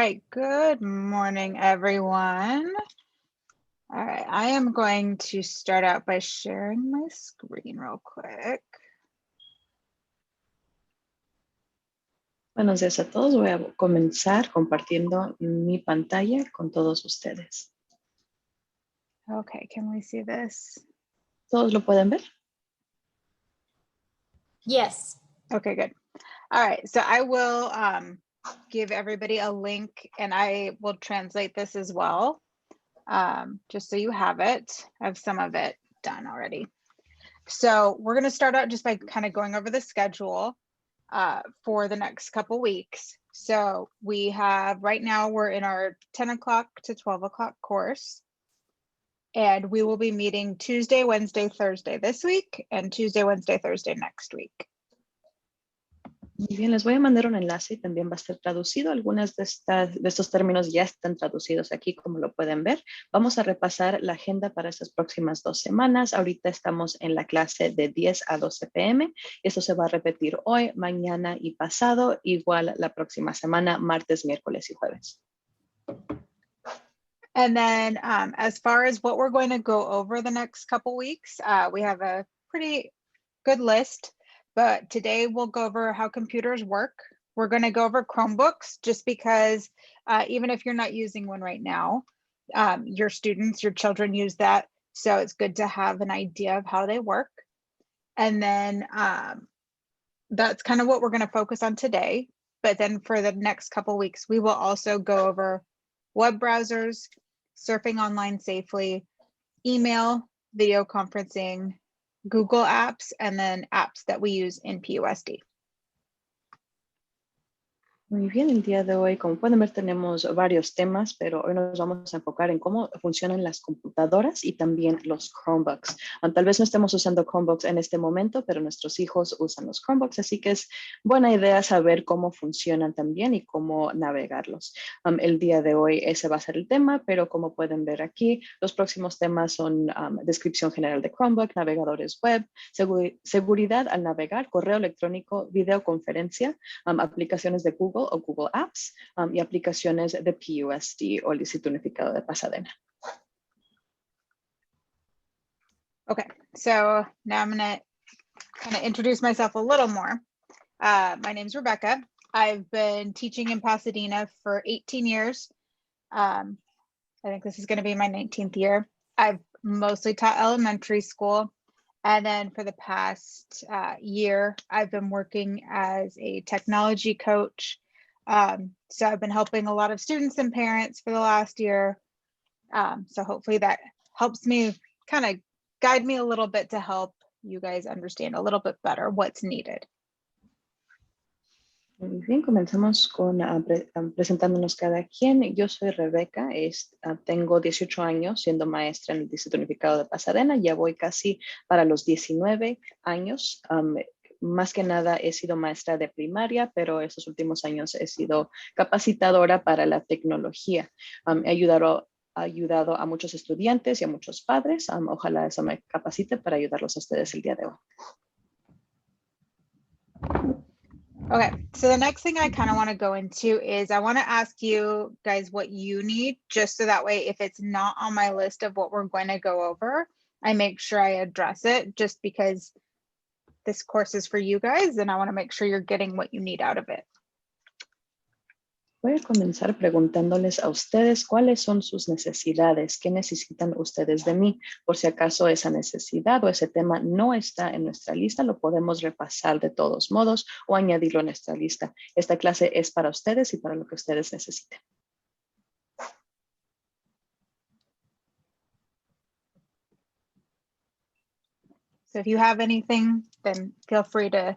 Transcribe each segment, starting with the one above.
right, good morning, everyone. All right, I am going to start out by sharing my screen real quick. Buenos días a todos. Voy a comenzar compartiendo mi pantalla con todos ustedes. Okay, can we see this? ¿Todos lo pueden ver? Yes. Okay, good. All right, so I will give everybody a link and I will translate this as well, just so you have it. I have some of it done already. So we're going to start out just by kind of going over the schedule for the next couple weeks. So we have, right now we're in our 10 o'clock to 12 o'clock course. And we will be meeting Tuesday, Wednesday, Thursday this week, and Tuesday, Wednesday, Thursday next week. Muy bien, les voy a mandar un enlace y también va a ser traducido. Algunos de estos términos ya están traducidos aquí, como lo pueden ver. Vamos a repasar la agenda para estas próximas 2 semanas. Ahorita estamos en la clase de 10 a 12 p.m. Esto se va a repetir hoy, mañana y pasado, igual la próxima semana, martes, miércoles y jueves. And then as far as what we're going to go over the next couple weeks, we have a pretty good list. But today we'll go over how computers work. We're going to go over Chromebooks just because even if you're not using one right now, your students, your children use that. So it's good to have an idea of how they work. And then that's kind of what we're going to focus on today. But then for the next couple weeks, we will also go over web browsers, surfing online safely, email, video conferencing, Google apps, and then apps that we use in PUSD. Muy bien, el día de hoy, como pueden ver, tenemos varios temas, pero hoy nos vamos a enfocar en cómo funcionan las computadoras y también los Chromebooks. Tal vez no estemos usando Chromebooks en este momento, pero nuestros hijos usan los Chromebooks, así que es buena idea saber cómo funcionan también y cómo navegarlos. El día de hoy ese va a ser el tema, pero como pueden ver aquí, los próximos temas son descripción general de Chromebook, navegadores web, seguridad al navegar, correo electrónico, videoconferencia, aplicaciones de Google o Google Apps y aplicaciones de PUSD o el Distrito Unificado de Pasadena. Okay, so now I'm going to kind of introduce myself a little more. My name's Rebecca. I've been teaching in Pasadena for 18 years. I think this is going to be my 19th year. I've mostly taught elementary school. And then for the past year, I've been working as a technology coach. So I've been helping a lot of students and parents for the last year. So hopefully that helps me kind of guide me a little bit to help you guys understand a little bit better what's needed. Muy bien, comenzamos con presentándonos cada quien. Yo soy Rebeca, tengo 18 años siendo maestra en el Distrito Unificado de Pasadena. Ya voy casi para los 19 años. Más que nada he sido maestra de primaria, pero estos últimos años he sido capacitadora para la tecnología. He ayudado a muchos estudiantes y a muchos padres. Ojalá eso me capacite para ayudarlos a ustedes el día de hoy. Okay, so the next thing I kind of want to go into is I want to ask you guys what you need, just so that way if it's not on my list of what we're going to go over, I make sure I address it, just because this course is for you guys and I want to make sure you're getting what you need out of it. Voy a comenzar preguntándoles a ustedes cuáles son sus necesidades, qué necesitan ustedes de mí. Por si acaso esa necesidad o ese tema no está en nuestra lista, lo podemos repasar de todos modos o añadirlo a nuestra lista. Esta clase es para ustedes y para lo que ustedes necesiten. So if you have anything, then feel free to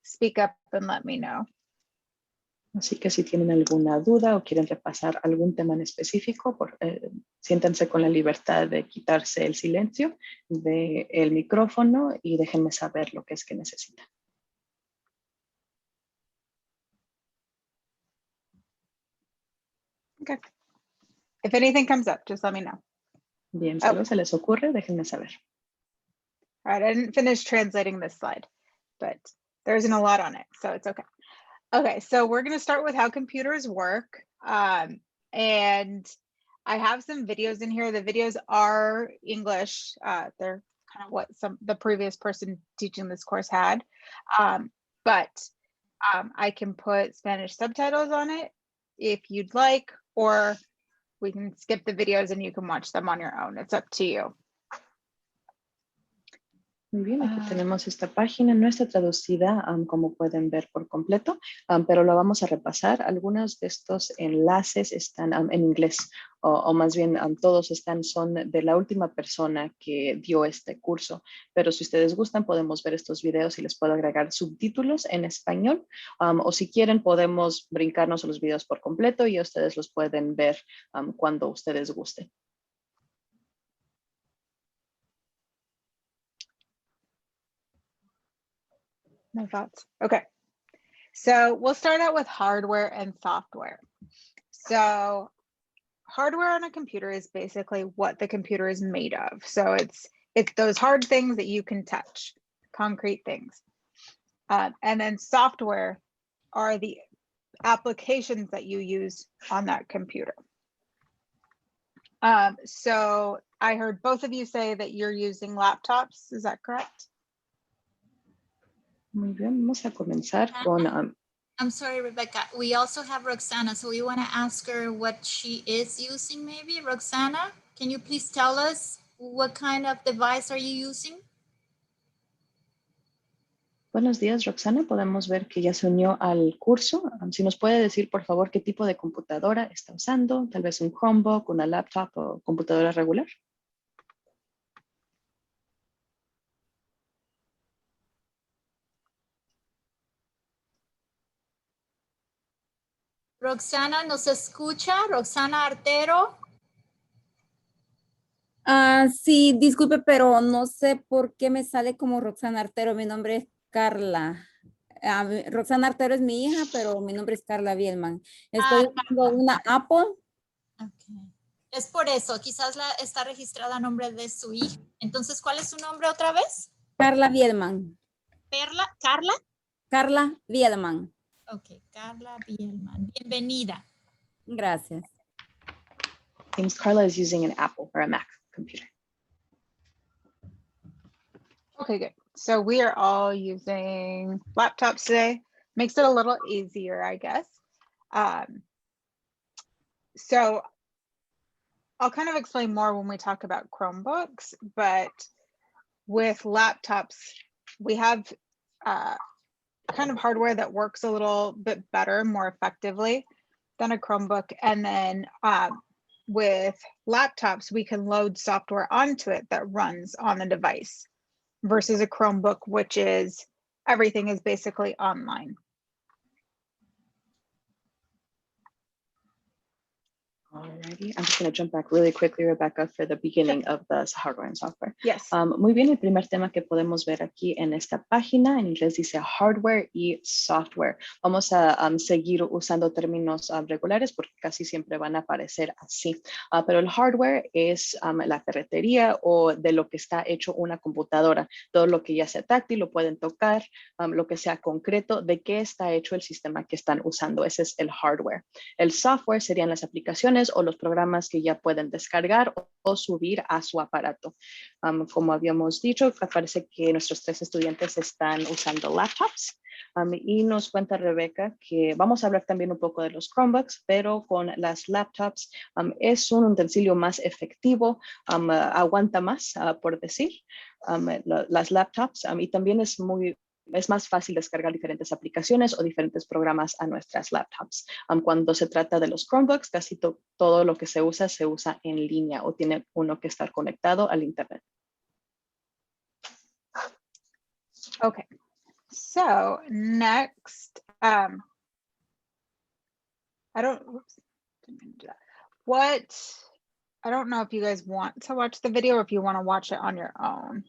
speak up and let me know. Así que si tienen alguna duda o quieren repasar algún tema en específico, siéntense con la libertad de quitarse el silencio del micrófono y déjenme saber lo que es que necesitan. Okay. If anything comes up, just let me know. Bien, si algo se les ocurre, déjenme saber. All right, I didn't finish translating this slide, but there isn't a lot on it, so it's okay. Okay, so we're going to start with how computers work. And I have some videos in here. The videos are English. They're kind of what the previous person teaching this course had. But I can put Spanish subtitles on it if you'd like, or we can skip the videos and you can watch them on your own. It's up to you. Muy bien, aquí tenemos esta página, no está traducida como pueden ver por completo, pero lo vamos a repasar. Algunos de estos enlaces están en inglés, o más bien todos son de la última persona que dio este curso. Pero si ustedes gustan, podemos ver estos videos y les puedo agregar subtítulos en español. O si quieren, podemos brincarnos a los videos por completo y ustedes los pueden ver cuando ustedes gusten. No thoughts. Okay. So we'll start out with hardware and software. So hardware on a computer is basically what the computer is made of. So it's those hard things that you can touch, concrete things. And then software are the applications that you use on that computer. So I heard both of you say that you're using laptops. Is that correct? Muy bien, vamos a comenzar con... I'm sorry, Rebecca. We also have Roxana, so we want to ask her what she is using maybe. Roxana, can you please tell us what kind of device are you using? Buenos días, Roxana. Podemos ver que ya se unió al curso. Si nos puede decir, por favor, qué tipo de computadora está usando, tal vez un Chromebook, una laptop o computadora regular. Roxana, ¿nos escucha? Roxana Artero. Sí, disculpe, pero no sé por qué me sale como Roxana Artero. Mi nombre es Carla. Roxana Artero es mi hija, pero mi nombre es Carla Bielman. Estoy usando una Apple. Okay. Es por eso, quizás está registrada a nombre de su hija. Entonces, ¿cuál es su nombre otra vez? Carla Bielman. ¿Carla? Carla Bielman. Ok, Carla Bielman. Bienvenida. Gracias. Seems Carla is using an Apple or a Mac computer. Okay, good. So we are all using laptops today. Makes it a little easier, I guess. So I'll kind of explain more when we talk about Chromebooks, but with laptops, we have kind of hardware that works a little bit better, more effectively than a Chromebook. And then with laptops, we can load software onto it that runs on the device versus a Chromebook, which is everything is basically online. Alrighty, I'm just going to jump back really quickly, Rebecca, for the beginning of the hardware and software. Yes. Muy bien, el primer tema que podemos ver aquí en esta página, en inglés dice hardware y software. Vamos a seguir usando términos regulares porque casi siempre van a aparecer así. Pero el hardware es la ferretería o de lo que está hecho una computadora. Todo lo que ya sea táctil, lo pueden tocar, lo que sea concreto, de qué está hecho el sistema que están usando. Ese es el hardware. El software serían las aplicaciones o los programas que ya pueden descargar o subir a su aparato. Como habíamos dicho, parece que nuestros 3 estudiantes están usando laptops. Y nos cuenta Rebeca que vamos a hablar también un poco de los Chromebooks, pero con las laptops es un utensilio más efectivo, aguanta más, por decir, las laptops, y también es más fácil descargar diferentes aplicaciones o diferentes programas a nuestras laptops. Cuando se trata de los Chromebooks, casi todo lo que se usa en línea o tiene uno que estar conectado al internet. Okay, so next, I don't know if you guys want to watch the video or if you want to watch it on your own.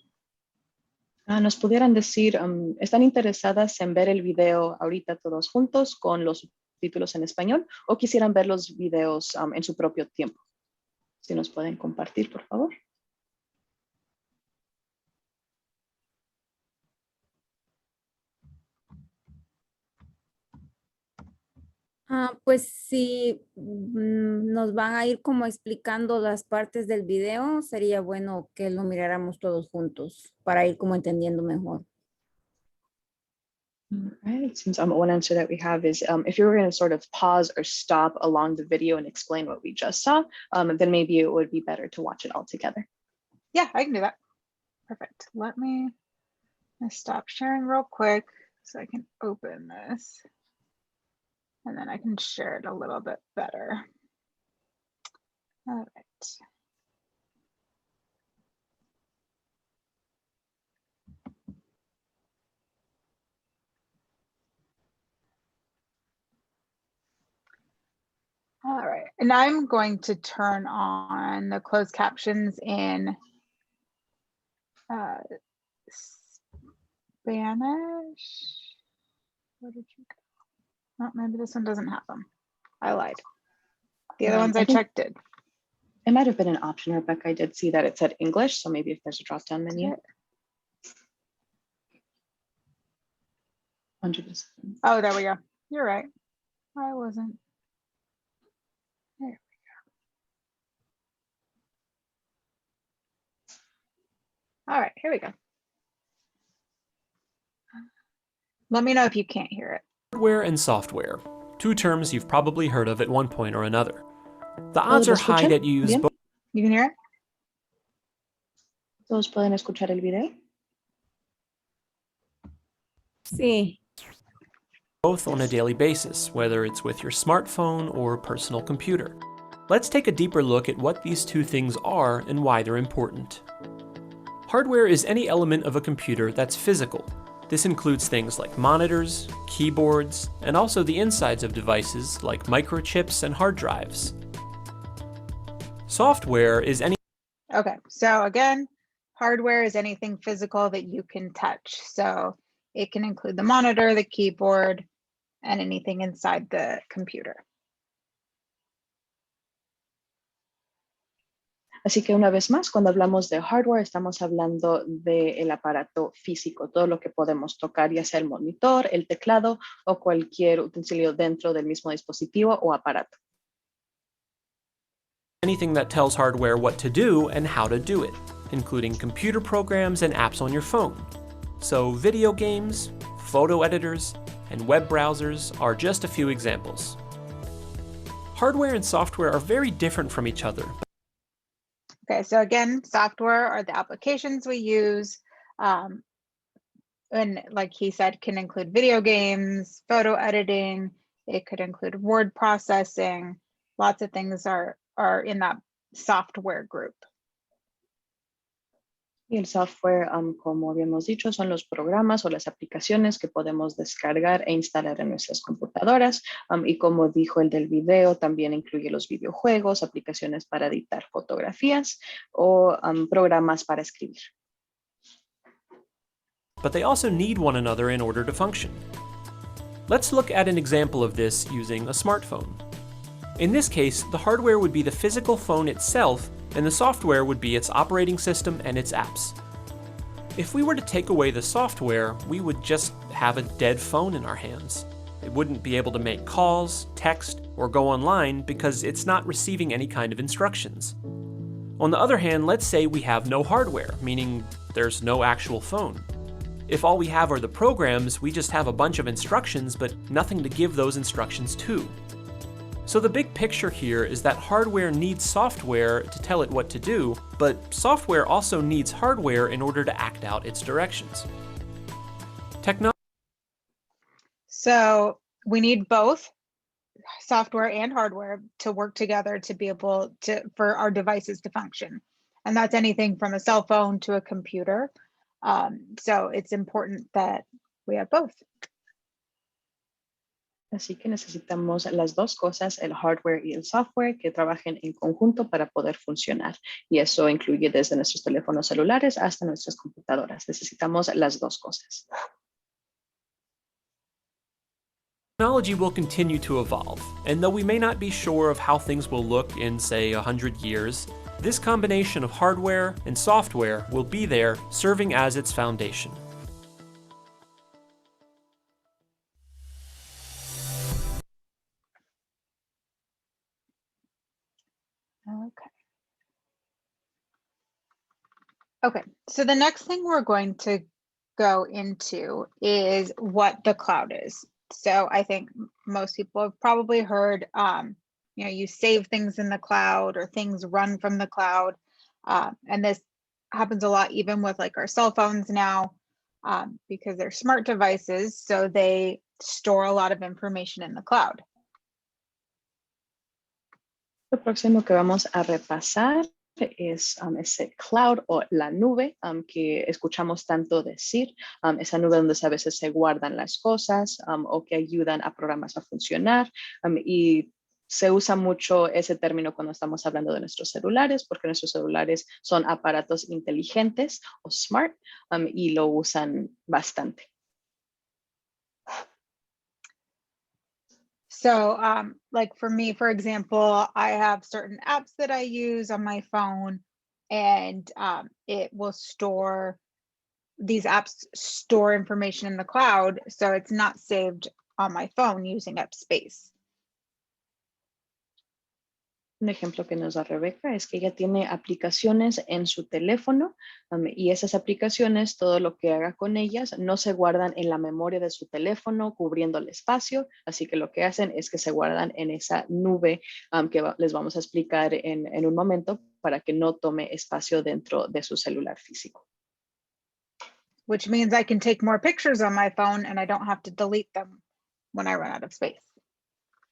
Nos pudieran decir, ¿están interesadas en ver el video ahorita todos juntos con los títulos en español o quisieran ver los videos en su propio tiempo? Si nos pueden compartir, por favor. Pues si nos van a ir como explicando las partes del video, sería bueno que lo miráramos todos juntos para ir como entendiendo mejor. All right, since one answer that we have is if you were going to sort of pause or stop along the video and explain what we just saw, then maybe it would be better to watch it all together. Yeah, I can do that. Perfect. Let me stop sharing real quick so I can open this. And then I can share it a little bit better. All right. All right, and I'm going to turn on the closed captions in Spanish. Where did you go? Oh, maybe this one doesn't have them. I lied. The other ones I think checked did. It might have been an option, Rebecca. I did see that it said English, so maybe if there's a drop-down menu. 100%. Oh, there we go. You're right. I wasn't. There we go. All right, here we go. Let me know if you can't hear it. Hardware and software, two terms you've probably heard of at one point or another. The odds are high that you use Bien. both. You can hear it? ¿Todos pueden escuchar el video? Sí. Both on a daily basis, whether it's with your smartphone or personal computer. Let's take a deeper look at what these two things are and why they're important. Hardware is any element of a computer that's physical. This includes things like monitors, keyboards, and also the insides of devices like microchips and hard drives. Software is any Okay, so again, hardware is anything physical that you can touch. So it can include the monitor, the keyboard, and anything inside the computer. Así que una vez más, cuando hablamos de hardware, estamos hablando del aparato físico, todo lo que podemos tocar, ya sea el monitor, el teclado o cualquier utensilio dentro del mismo dispositivo o aparato. anything that tells hardware what to do and how to do it, including computer programs and apps on your phone. So video games, photo editors, and web browsers are just a few examples. Hardware and software are very different from each other. Okay, so again, software are the applications we use. And like he said, can include video games, photo editing, it could include word processing. Lots of things are in that software group. Y el software, como habíamos dicho, son los programas o las aplicaciones que podemos descargar e instalar en nuestras computadoras. Y como dijo el del video, también incluye los videojuegos, aplicaciones para editar fotografías o programas para escribir. But they also need one another in order to function. Let's look at an example of this using a smartphone. In this case, the hardware would be the physical phone itself, and the software would be its operating system and its apps. If we were to take away the software, we would just have a dead phone in our hands. It wouldn't be able to make calls, text, or go online because it's not receiving any kind of instructions. On the other hand, let's say we have no hardware, meaning there's no actual phone. If all we have are the programs, we just have a bunch of instructions, but nothing to give those instructions to. So the big picture here is that hardware needs software to tell it what to do, but software also needs hardware in order to act out its directions. So we need both software and hardware to work together to be able to, for our devices to function. And that's anything from a cell phone to a computer. So it's important that we have both. Así que necesitamos las dos cosas, el hardware y el software, que trabajen en conjunto para poder funcionar. Y eso incluye desde nuestros teléfonos celulares hasta nuestras computadoras. Necesitamos las dos cosas. Technology will continue to evolve, and though we may not be sure of how things will look in, say, 100 years, this combination of hardware and software will be there, serving as its foundation. Okay. Okay, so the next thing we're going to go into is what the cloud is. So I think most people have probably heard, you save things in the cloud or things run from the cloud. And this happens a lot even with like our cell phones now, because they're smart devices, so they store a lot of information in the cloud. Lo próximo que vamos a repasar es ese cloud o la nube que escuchamos tanto decir, esa nube donde a veces se guardan las cosas o que ayudan a programas a funcionar y se usa mucho ese término cuando estamos hablando de nuestros celulares porque nuestros celulares son aparatos inteligentes o smart y lo usan bastante. So like for me, for example, I have certain apps that I use on my phone and it will store, these apps store information in the cloud. So it's not saved on my phone using up space. Un ejemplo que nos da Rebeca es que ella tiene aplicaciones en su teléfono y esas aplicaciones, todo lo que haga con ellas, no se guardan en la memoria de su teléfono cubriendo el espacio, así que lo que hacen es que se guardan en esa nube que les vamos a explicar en un momento para que no tome espacio dentro de su celular físico. Which means I can take more pictures on my phone and I don't have to delete them when I run out of space.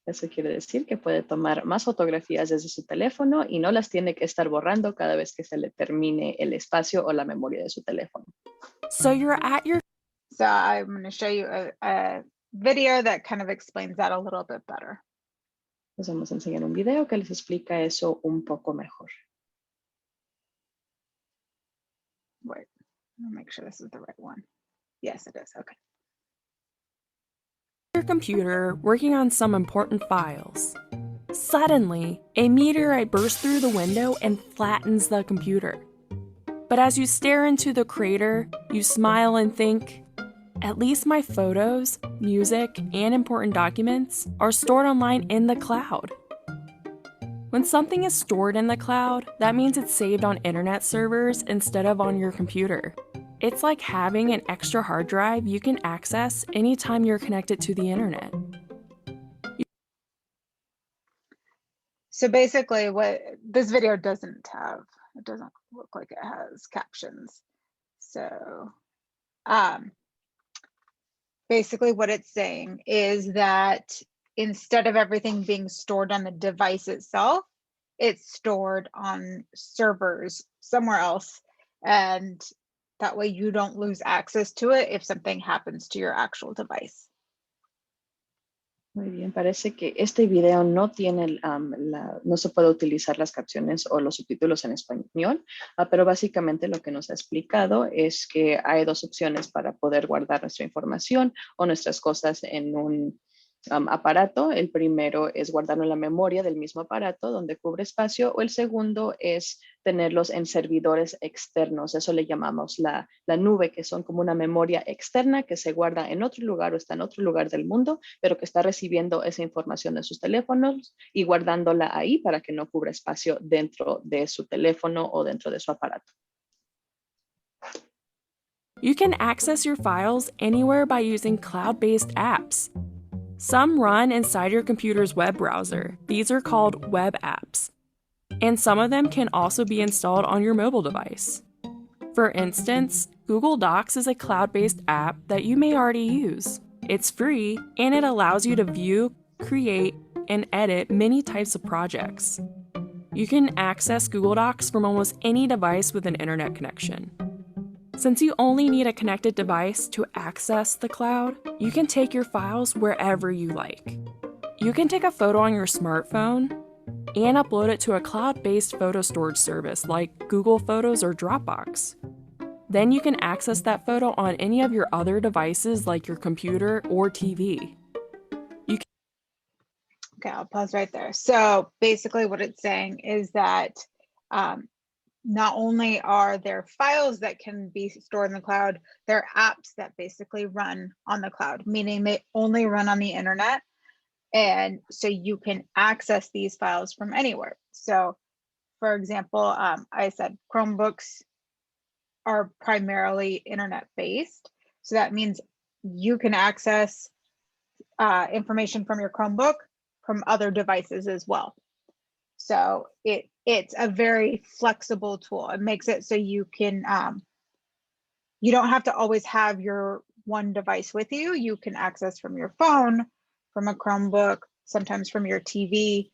Eso quiere decir que puede tomar más fotografías desde su teléfono y no las tiene que estar borrando cada vez que se le termine el espacio o la memoria de su teléfono. So you're at your So I'm going to show you a video that kind of explains that a little bit better. Les vamos a enseñar un video que les explica eso un poco mejor. Wait, I'll make sure this is the right one. Yes, it is. Okay. Your computer working on some important files. Suddenly, a meteorite bursts through the window and flattens the computer. But as you stare into the crater, you smile and think, at least my photos, music, and important documents are stored online in the cloud. When something is stored in the cloud, that means it's saved on internet servers instead of on your computer. It's like having an extra hard drive you can access anytime you're connected to the internet. So basically what this video doesn't have, it doesn't look like it has captions. So basically what it's saying is that instead of everything being stored on the device itself, it's stored on servers somewhere else. And that way you don't lose access to it if something happens to your actual device. Muy bien, parece que este video no tiene, no se puede utilizar las capciones o los subtítulos en español, pero básicamente lo que nos ha explicado es que hay dos opciones para poder guardar nuestra información o nuestras cosas en un aparato. El primero es guardarlo en la memoria del mismo aparato donde cubre espacio, o el segundo es tenerlos en servidores externos. Eso le llamamos la nube, que son como una memoria externa que se guarda en otro lugar o está en otro lugar del mundo, pero que está recibiendo esa información de sus teléfonos y guardándola ahí para que no cubra espacio dentro de su teléfono o dentro de su aparato. You can access your files anywhere by using cloud-based apps. Some run inside your computer's web browser. These are called web apps. And some of them can also be installed on your mobile device. For instance, Google Docs is a cloud-based app that you may already use. It's free, and it allows you to view, create, and edit many types of projects. You can access Google Docs from almost any device with an internet connection. Since you only need a connected device to access the cloud, you can take your files wherever you like. You can take a photo on your smartphone and upload it to a cloud-based photo storage service like Google Photos or Dropbox. Then you can access that photo on any of your other devices like your computer or TV. Okay, I'll pause right there. So basically what it's saying is that not only are there files that can be stored in the cloud, there are apps that basically run on the cloud, meaning they only run on the internet. And so you can access these files from anywhere. So for example, I said Chromebooks are primarily internet based. So that means you can access information from your Chromebook from other devices as well. So it's a very flexible tool. It makes it so you can, you don't have to always have your one device with you. You can access from your phone, from a Chromebook, sometimes from your TV.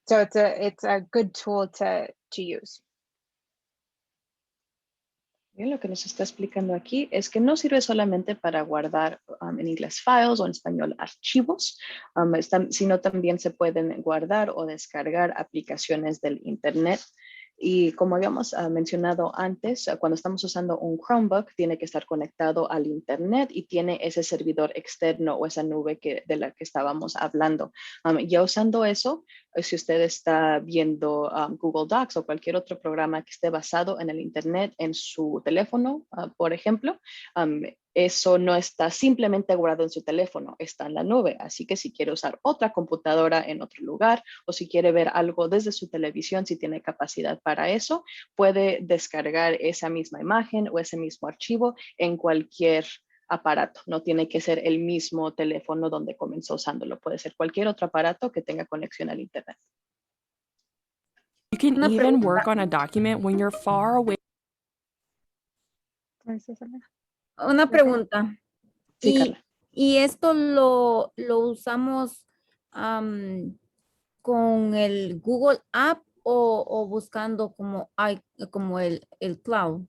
So it's a good tool to use. Bien, lo que nos está explicando aquí es que no sirve solamente para guardar en inglés files o en español archivos, sino también se pueden guardar o descargar aplicaciones del Internet. Y como habíamos mencionado antes, cuando estamos usando un Chromebook, tiene que estar conectado al Internet y tiene ese servidor externo o esa nube de la que estábamos hablando. Ya usando eso, si usted está viendo Google Docs o cualquier otro programa que esté basado en el Internet en su teléfono, por ejemplo, eso no está simplemente guardado en su teléfono, está en la nube. Así que si quiere usar otra computadora en otro lugar o si quiere ver algo desde su televisión, si tiene capacidad para eso, puede descargar esa misma imagen o ese mismo archivo en cualquier aparato. No tiene que ser el mismo teléfono donde comenzó usándolo. Puede ser cualquier otro aparato que tenga conexión al Internet. You can even work on a document when you're far away. Una pregunta. Sí, Carla. Y esto lo usamos con el Google App o buscando como el cloud.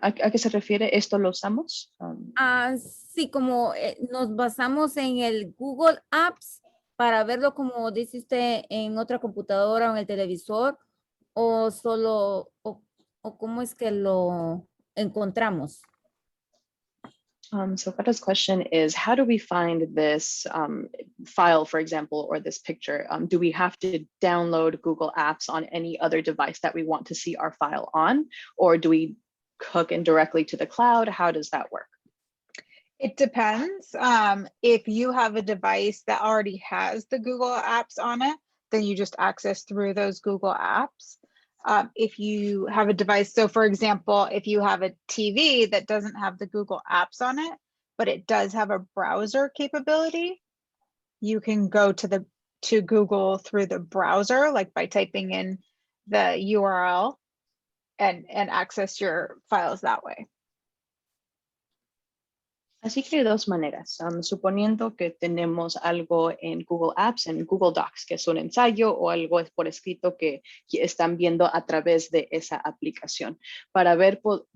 ¿A qué se refiere? ¿Esto lo usamos? Sí, como nos basamos en el Google Apps para verlo como dice usted en otra computadora o en el televisor o solo o cómo es que lo encontramos. So Carla's question is, how do we find this file, for example, or this picture? Do we have to download Google Apps on any other device that we want to see our file on? Or do we hook in directly to the cloud? How does that work? It depends. If you have a device that already has the Google Apps on it, then you just access through those Google Apps. If you have a device, so for example, if you have a TV that doesn't have the Google Apps on it, but it does have a browser capability, you can go to Google through the browser, like by typing in the URL and access your files that way. Así que hay dos maneras. Suponiendo que tenemos algo en Google Apps, en Google Docs, que es un ensayo o algo por escrito que están viendo a través de esa aplicación. Para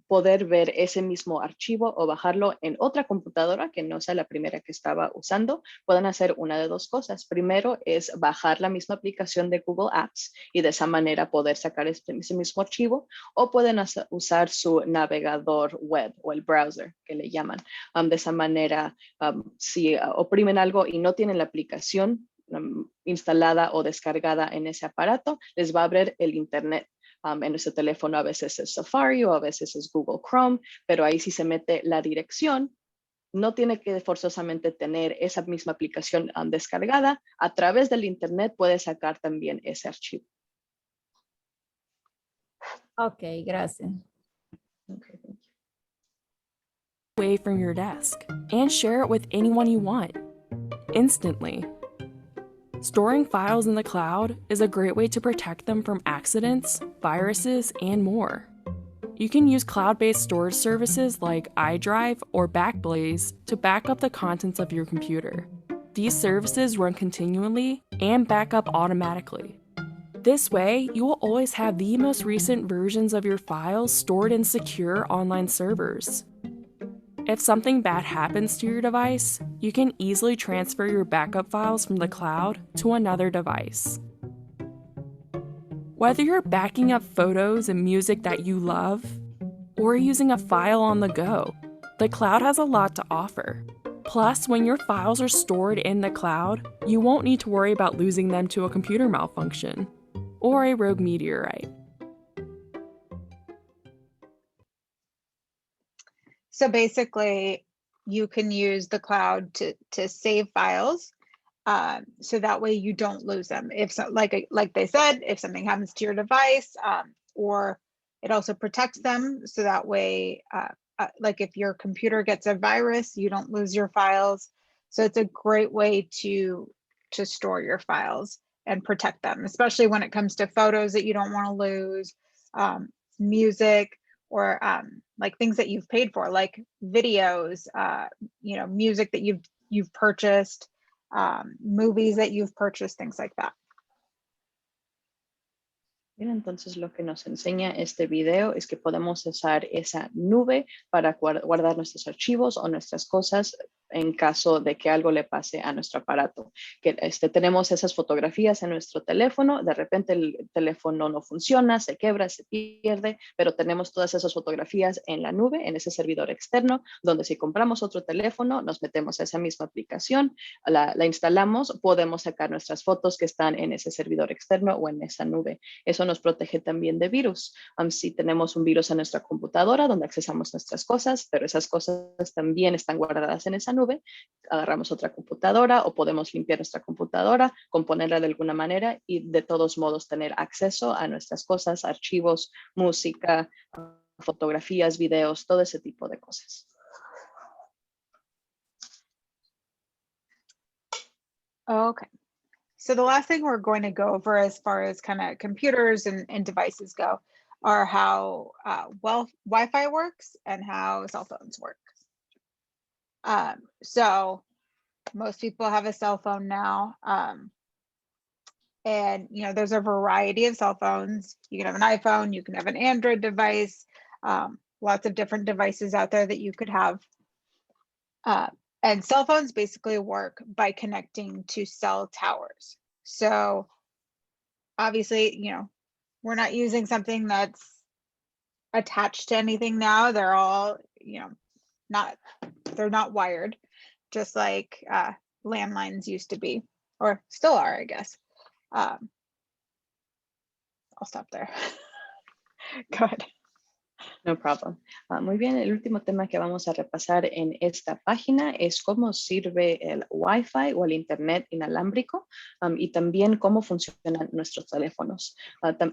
poder ver ese mismo archivo o bajarlo en otra computadora que no sea la primera que estaba usando, pueden hacer una de dos cosas. Primero es bajar la misma aplicación de Google Apps y de esa manera poder sacar ese mismo archivo, o pueden usar su navegador web o el browser que le llaman. De esa manera, si oprimen algo y no tienen la aplicación instalada o descargada en ese aparato, les va a abrir el Internet. En ese teléfono a veces es Safari o a veces es Google Chrome, pero ahí sí se mete la dirección. No tiene que forzosamente tener esa misma aplicación descargada. A través del Internet puede sacar también ese archivo. Ok, gracias. Okay, thank you. Away from your desk and share it with anyone you want instantly. Storing files in the cloud is a great way to protect them from accidents, viruses, and more. You can use cloud-based storage services like iDrive or Backblaze to back up the contents of your computer. These services run continually and back up automatically. This way, you will always have the most recent versions of your files stored in secure online servers. If something bad happens to your device, you can easily transfer your backup files from the cloud to another device. Whether you're backing up photos and music that you love, or using a file on the go, the cloud has a lot to offer. Plus, when your files are stored in the cloud, you won't need to worry about losing them to a computer malfunction or a rogue meteorite. So basically, you can use the cloud to save files. So that way you don't lose them. If so, like they said, if something happens to your device, or it also protects them. So that way, like if your computer gets a virus, you don't lose your files. So it's a great way to store your files and protect them, especially when it comes to photos that you don't want to lose, music, or like things that you've paid for, like videos, you know, music that you've purchased, movies that you've purchased, things like that. Bien, entonces lo que nos enseña este video es que podemos usar esa nube para guardar nuestros archivos o nuestras cosas en caso de que algo le pase a nuestro aparato. Que tenemos esas fotografías en nuestro teléfono, de repente el teléfono no funciona, se quebra, se pierde, pero tenemos todas esas fotografías en la nube, en ese servidor externo, donde si compramos otro teléfono, nos metemos a esa misma aplicación, la instalamos, podemos sacar nuestras fotos que están en ese servidor externo o en esa nube. Eso nos protege también de virus. Si tenemos un virus en nuestra computadora donde accesamos nuestras cosas, pero esas cosas también están guardadas en esa nube, agarramos otra computadora o podemos limpiar nuestra computadora, componerla de alguna manera y de todos modos tener acceso a nuestras cosas, archivos, música, fotografías, videos, todo ese tipo de cosas. Okay. So the last thing we're going to go over as far as kind of computers and devices go are how well Wi-Fi works and how cell phones work. So most people have a cell phone now. And you know, there's a variety of cell phones. You can have an iPhone, you can have an Android device, lots of different devices out there that you could have. And cell phones basically work by connecting to cell towers. So obviously, you know, we're not using something that's attached to anything now. They're all, you know, they're not wired, just like landlines used to be, or still are, I guess. I'll stop there. Go ahead. No problem. Muy bien, el último tema que vamos a repasar en esta página es cómo sirve el Wi-Fi o el Internet inalámbrico y también cómo funcionan nuestros teléfonos.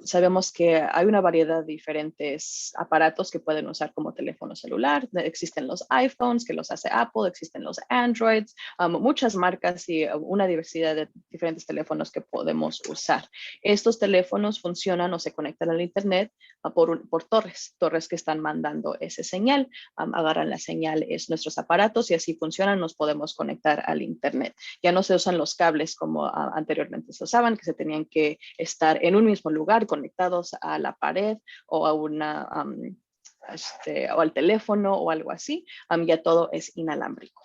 Sabemos que hay una variedad de diferentes aparatos que pueden usar como teléfono celular. Existen los iPhones que los hace Apple, existen los Androids, muchas marcas y una diversidad de diferentes teléfonos que podemos usar. Estos teléfonos funcionan o se conectan al Internet por torres que están mandando esa señal, agarran la señal es nuestros aparatos y así funcionan, nos podemos conectar al Internet. Ya no se usan los cables como anteriormente se usaban, que se tenían que estar en un mismo lugar conectados a la pared o a una o al teléfono o algo así, ya todo es inalámbrico.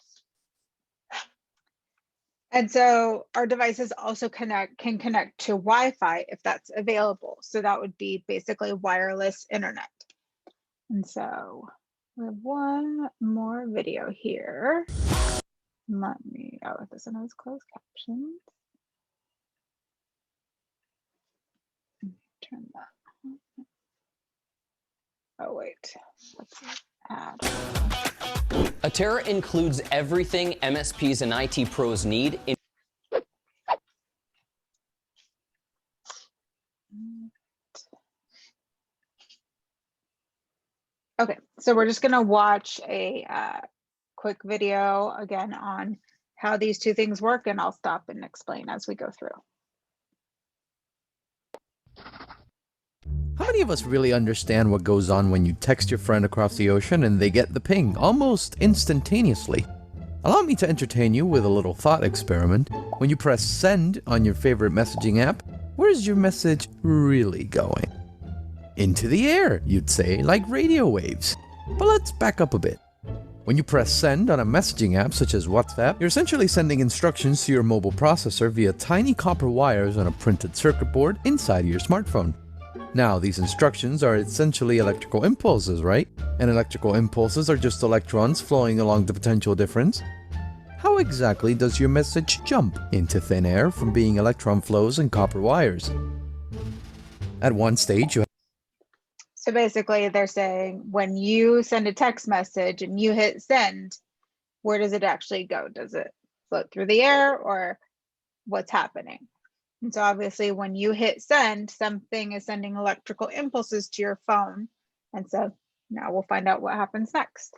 And so our devices also can connect to Wi-Fi if that's available. So that would be basically wireless internet. And so we have one more video here. Let me, oh, this one has closed captions. Turn that on. Oh, wait, let's add. Atera includes everything MSPs and IT pros need in Okay, so we're just gonna watch a quick video again on how these two things work, and I'll stop and explain as we go through. How many of us really understand what goes on when you text your friend across the ocean and they get the ping almost instantaneously? Allow me to entertain you with a little thought experiment. When you press send on your favorite messaging app, where's your message really going? Into the air, you'd say, like radio waves. But let's back up a bit. When you press send on a messaging app such as WhatsApp, you're essentially sending instructions to your mobile processor via tiny copper wires on a printed circuit board inside your smartphone. Now, these instructions are essentially electrical impulses, right? And electrical impulses are just electrons flowing along the potential difference. How exactly does your message jump into thin air from being electron flows and copper wires? At one stage, you So basically they're saying when you send a text message and you hit send, where does it actually go? Does it float through the air, or what's happening. And so obviously when you hit send, something is sending electrical impulses to your phone. And so now we'll find out what happens next.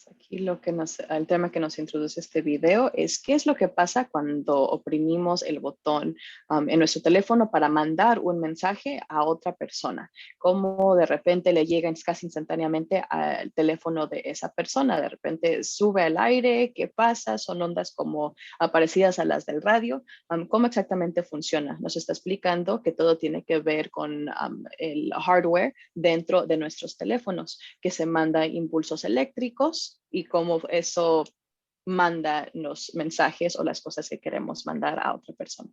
Aquí el tema que nos introduce este video es qué es lo que pasa cuando oprimimos el botón en nuestro teléfono para mandar un mensaje a otra persona. Cómo de repente le llega casi instantáneamente al teléfono de esa persona. De repente sube al aire, ¿qué pasa? Son ondas como parecidas a las del radio. ¿Cómo exactamente funciona? Nos está explicando que todo tiene que ver con el hardware dentro de nuestros teléfonos, que se manda impulsos eléctricos y cómo eso manda los mensajes o las cosas que queremos mandar a otra persona.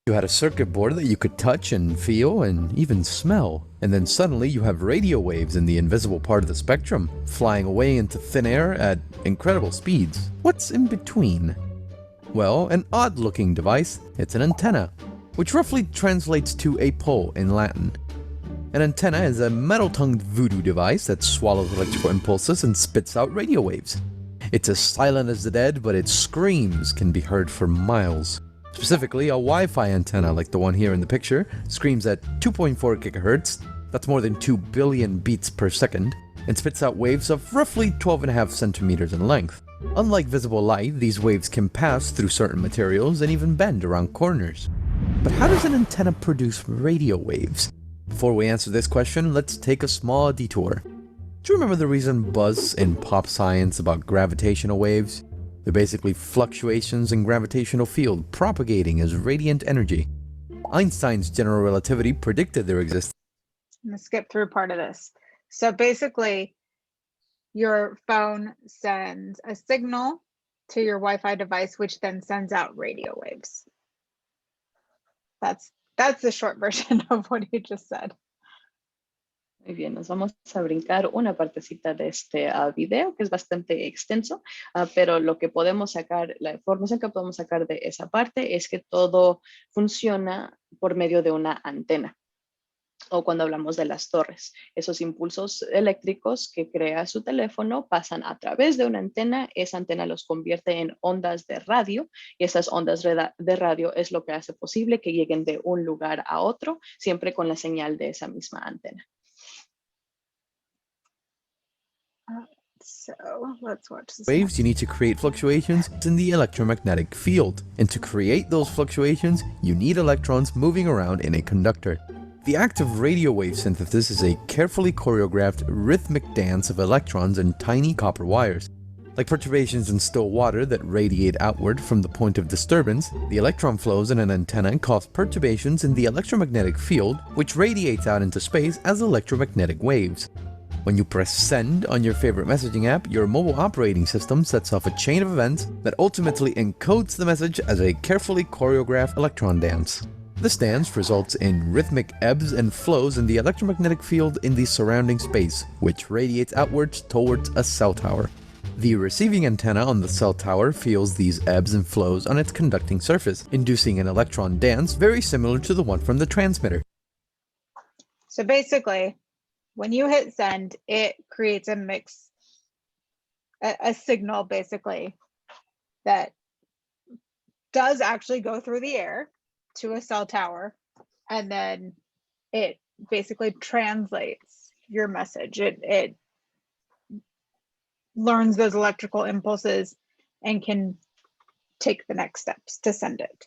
You had a circuit board that you could touch and feel and even smell, and then suddenly you have radio waves in the invisible part of the spectrum, flying away into thin air at incredible speeds. What's in between? Well, an odd-looking device. It's an antenna, which roughly translates to a pole in Latin. An antenna is a metal-tongued voodoo device that swallows electrical impulses and spits out radio waves. It's as silent as the dead, but its screams can be heard for miles. Specifically, a Wi-Fi antenna like the one here in the picture screams at 2.4 gigahertz, that's more than 2 billion beats per second, and spits out waves of roughly 12.5 centimeters in length. Unlike visible light, these waves can pass through certain materials and even bend around corners. But how does an antenna produce radio waves? Before we answer this question, let's take a small detour. Do you remember the reason buzz in pop science about gravitational waves? They're basically fluctuations in gravitational field propagating as radiant energy. Einstein's general relativity predicted their existence. I'm gonna skip through part of this. So basically, your phone sends a signal to your Wi-Fi device, which then sends out radio waves. That's the short version of what you just said. Muy bien, nos vamos a brincar una partecita de este video que es bastante extenso, pero lo que podemos sacar, la información que podemos sacar de esa parte es que todo funciona por medio de una antena. O cuando hablamos de las torres, esos impulsos eléctricos que crea su teléfono pasan a través de una antena, esa antena los convierte en ondas de radio y esas ondas de radio es lo que hace posible que lleguen de un lugar a otro, siempre con la señal de esa misma antena. So let's watch this. Waves, you need to create fluctuations in the electromagnetic field. And to create those fluctuations, you need electrons moving around in a conductor. The act of radio wave synthesis is a carefully choreographed rhythmic dance of electrons and tiny copper wires. Like perturbations in still water that radiate outward from the point of disturbance, the electron flows in an antenna cause perturbations in the electromagnetic field, which radiates out into space as electromagnetic waves. When you press send on your favorite messaging app, your mobile operating system sets off a chain of events that ultimately encodes the message as a carefully choreographed electron dance. This dance results in rhythmic ebbs and flows in the electromagnetic field in the surrounding space, which radiates outwards towards a cell tower. The receiving antenna on the cell tower feels these ebbs and flows on its conducting surface, inducing an electron dance very similar to the one from the transmitter. So basically, when you hit send, it creates a mix, a signal basically that does actually go through the air to a cell tower, and then it basically translates your message. It learns those electrical impulses and can take the next steps to send it.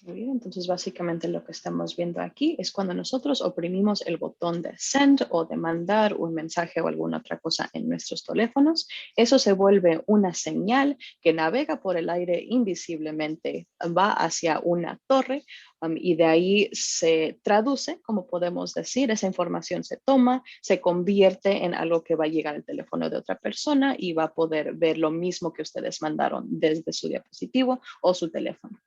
Muy bien, entonces básicamente lo que estamos viendo aquí es cuando nosotros oprimimos el botón de send o de mandar un mensaje o alguna otra cosa en nuestros teléfonos, eso se vuelve una señal que navega por el aire invisiblemente, va hacia una torre y de ahí se traduce, como podemos decir, esa información se toma, se convierte en algo que va a llegar al teléfono de otra persona y va a poder ver lo mismo que ustedes mandaron desde su dispositivo o su teléfono.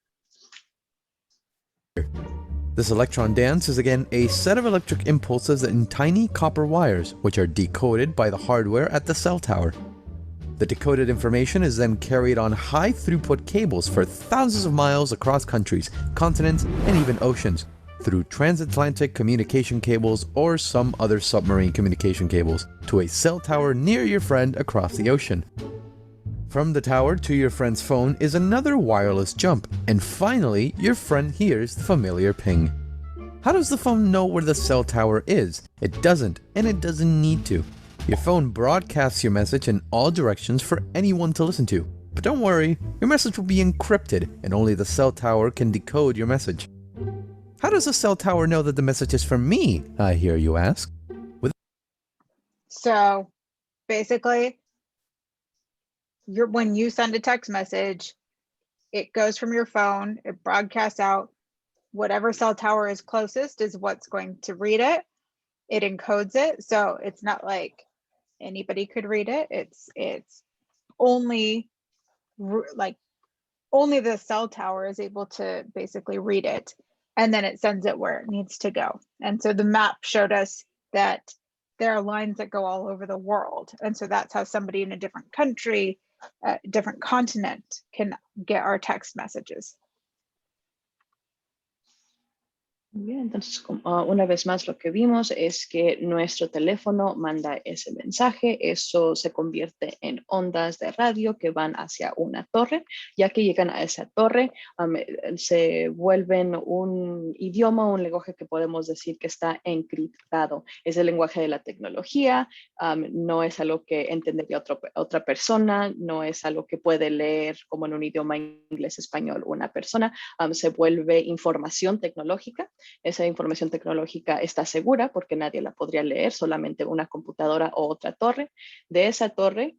This electron dance is again a set of electric impulses in tiny copper wires, which are decoded by the hardware at the cell tower. The decoded information is then carried on high-throughput cables for thousands of miles across countries, continents, and even oceans, through transatlantic communication cables or some other submarine communication cables, to a cell tower near your friend across the ocean. From the tower to your friend's phone is another wireless jump, and finally, your friend hears the familiar ping. How does the phone know where the cell tower is? It doesn't, and it doesn't need to. Your phone broadcasts your message in all directions for anyone to listen to. But don't worry, your message will be encrypted, and only the cell tower can decode your message. How does the cell tower know that the message is from me, I hear you ask? So basically, when you send a text message, it goes from your phone, it broadcasts out. Whatever cell tower is closest is what's going to read it. It encodes it, so it's not like anybody could read it. It's only only the cell tower is able to basically read it, and then it sends it where it needs to go. And so the map showed us that there are lines that go all over the world, and so that's how somebody in a different country, different continent, can get our text messages. Bien, entonces una vez más lo que vimos es que nuestro teléfono manda ese mensaje, eso se convierte en ondas de radio que van hacia una torre, ya que llegan a esa torre se vuelven un idioma, un lenguaje que podemos decir que está encriptado. Es el lenguaje de la tecnología, no es algo que entendería otra persona, no es algo que puede leer como en un idioma inglés, español una persona, se vuelve información tecnológica. Esa información tecnológica está segura porque nadie la podría leer, solamente una computadora o otra torre. De esa torre,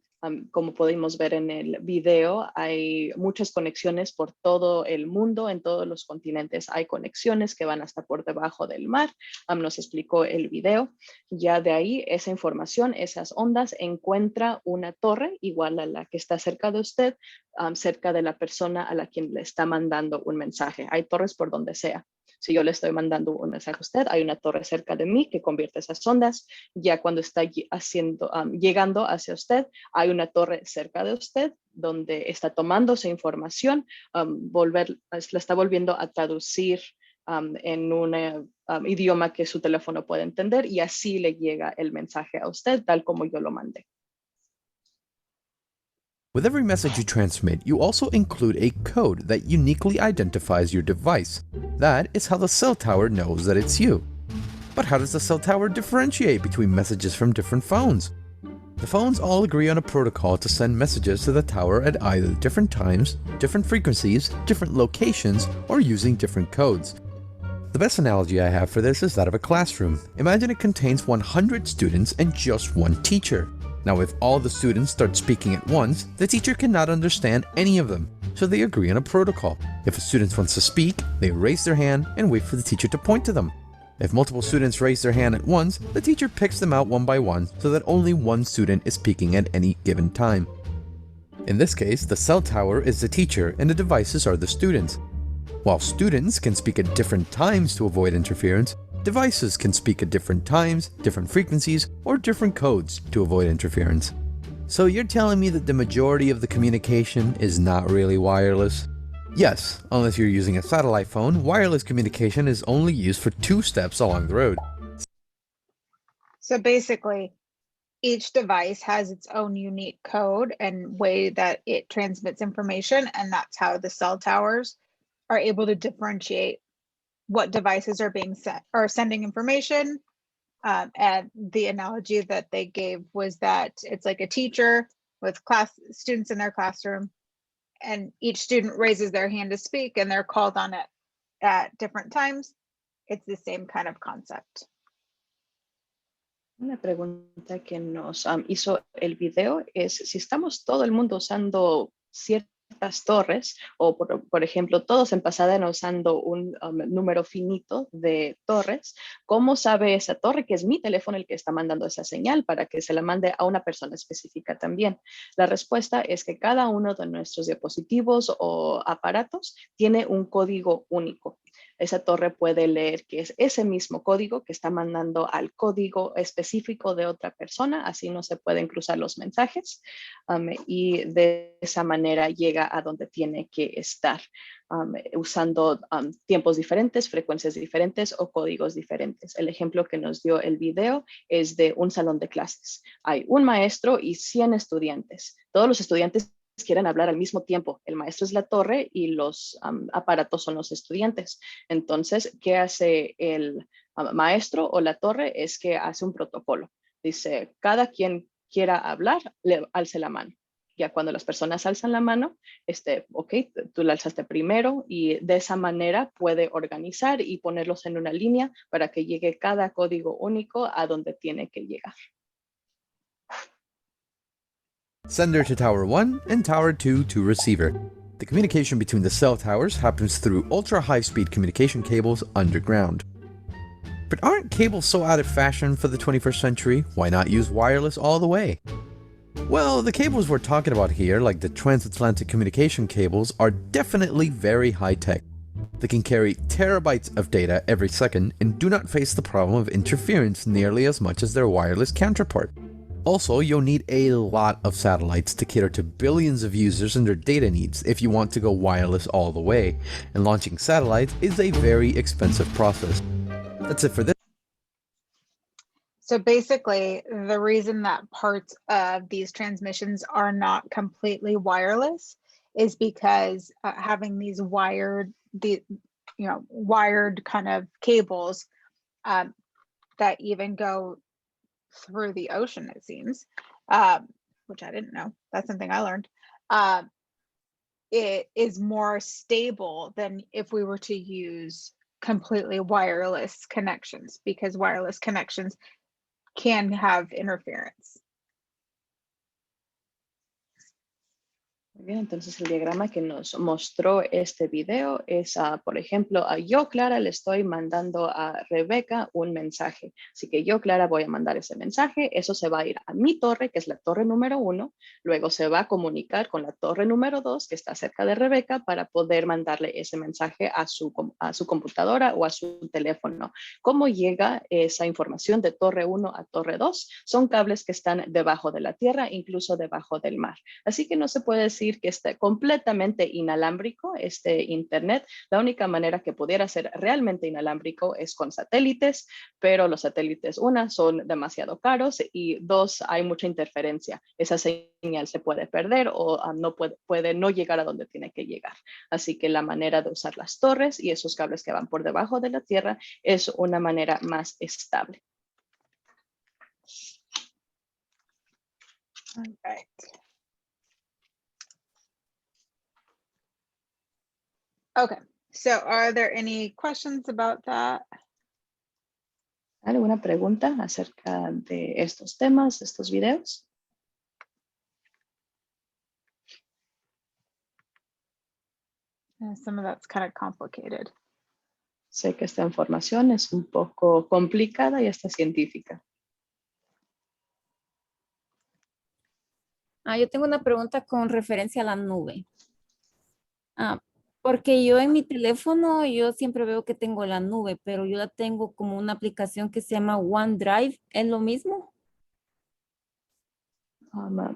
como podemos ver en el video, hay muchas conexiones por todo el mundo, en todos los continentes hay conexiones que van hasta por debajo del mar. Nos explicó el video. Ya de ahí, esa información, esas ondas, encuentra una torre igual a la que está cerca de usted, cerca de la persona a la quien le está mandando un mensaje. Hay torres por donde sea. Si yo le estoy mandando un mensaje a usted, hay una torre cerca de mí que convierte esas ondas. Ya cuando está llegando hacia usted, hay una torre cerca de usted donde está tomando esa información, la está volviendo a traducir en un idioma que su teléfono puede entender, y así le llega el mensaje a usted tal como yo lo mandé. With every message you transmit, you also include a code that uniquely identifies your device. That is how the cell tower knows that it's you. But how does the cell tower differentiate between messages from different phones? The phones all agree on a protocol to send messages to the tower at either different times, different frequencies, different locations, or using different codes. The best analogy I have for this is that of a classroom. Imagine it contains 100 students and just one teacher. Now, if all the students start speaking at once, the teacher cannot understand any of them, so they agree on a protocol. If a student wants to speak, they raise their hand and wait for the teacher to point to them. If multiple students raise their hand at once, the teacher picks them out one by one so that only one student is speaking at any given time. In this case, the cell tower is the teacher and the devices are the students. While students can speak at different times to avoid interference, devices can speak at different times, different frequencies, or different codes to avoid interference. So you're telling me that the majority of the communication is not really wireless? Yes, unless you're using a satellite phone, wireless communication is only used for 2 steps along the road. So basically, each device has its own unique code and way that it transmits information, and that's how the cell towers are able to differentiate what devices are sending information. And the analogy that they gave was that it's like a teacher with students in their classroom, and each student raises their hand to speak and they're called on it at different times. It's the same kind of concept. Una pregunta que nos hizo el video es si estamos todo el mundo usando ciertas torres, o por ejemplo todos en Pasadena usando un número finito de torres, ¿cómo sabe esa torre que es mi teléfono el que está mandando esa señal para que se la mande a una persona específica también? La respuesta es que cada uno de nuestros dispositivos o aparatos tiene un código único. Esa torre puede leer que es ese mismo código que está mandando al código específico de otra persona, así no se pueden cruzar los mensajes, y de esa manera llega a donde tiene que estar, usando tiempos diferentes, frecuencias diferentes o códigos diferentes. El ejemplo que nos dio el video es de un salón de clases. Hay un maestro y 100 estudiantes. Todos los estudiantes quieren hablar al mismo tiempo. El maestro es la torre y los aparatos son los estudiantes. Entonces, ¿qué hace el maestro o la torre? Es que hace un protocolo. Dice, cada quien quiera hablar, le alce la mano. Ya cuando las personas alzan la mano, ok, tú la alzaste primero y de esa manera puede organizar y ponerlos en una línea para que llegue cada código único a donde tiene que llegar. Sender to Tower 1 and Tower 2 to receiver. The communication between the cell towers happens through ultra-high-speed communication cables underground. But aren't cables so out of fashion for the 21st century? Why not use wireless all the way? Well, the cables we're talking about here, like the transatlantic communication cables, are definitely very high-tech. They can carry terabytes of data every second and do not face the problem of interference nearly as much as their wireless counterpart. Also, you'll need a lot of satellites to cater to billions of users and their data needs if you want to go wireless all the way, and launching satellites is a very expensive process. That's it for this. So basically, the reason that parts of these transmissions are not completely wireless is because having these wired kind of cables that even go through the ocean, it seems, which I didn't know. That's something I learned. It is more stable than if we were to use completely wireless connections, because wireless connections can have interference. Muy bien, entonces el diagrama que nos mostró este video es, por ejemplo, yo, Clara, le estoy mandando a Rebeca un mensaje. Así que yo, Clara, voy a mandar ese mensaje. Eso se va a ir a mi torre, que es la torre número 1. Luego se va a comunicar con la torre número 2, que está cerca de Rebeca, para poder mandarle ese mensaje a su computadora o a su teléfono. ¿Cómo llega esa información de torre 1 a torre 2? Son cables que están debajo de la tierra, incluso debajo del mar. Así que no se puede decir que esté completamente inalámbrico este internet. La única manera que pudiera ser realmente inalámbrico es con satélites, pero los satélites, una, son demasiado caros y dos, hay mucha interferencia. Esa señal se puede perder o no puede no llegar a donde tiene que llegar. Así que la manera de usar las torres y esos cables que van por debajo de la tierra es una manera más estable. All right. Okay, so are there any questions about that? ¿Alguna pregunta acerca de estos temas, de estos videos? Some of that's kind of complicated. Sé que esta información es un poco complicada y hasta científica. Yo tengo una pregunta con referencia a la nube. Porque yo en mi teléfono, yo siempre veo que tengo la nube, pero yo la tengo como una aplicación que se llama OneDrive. ¿Es lo mismo?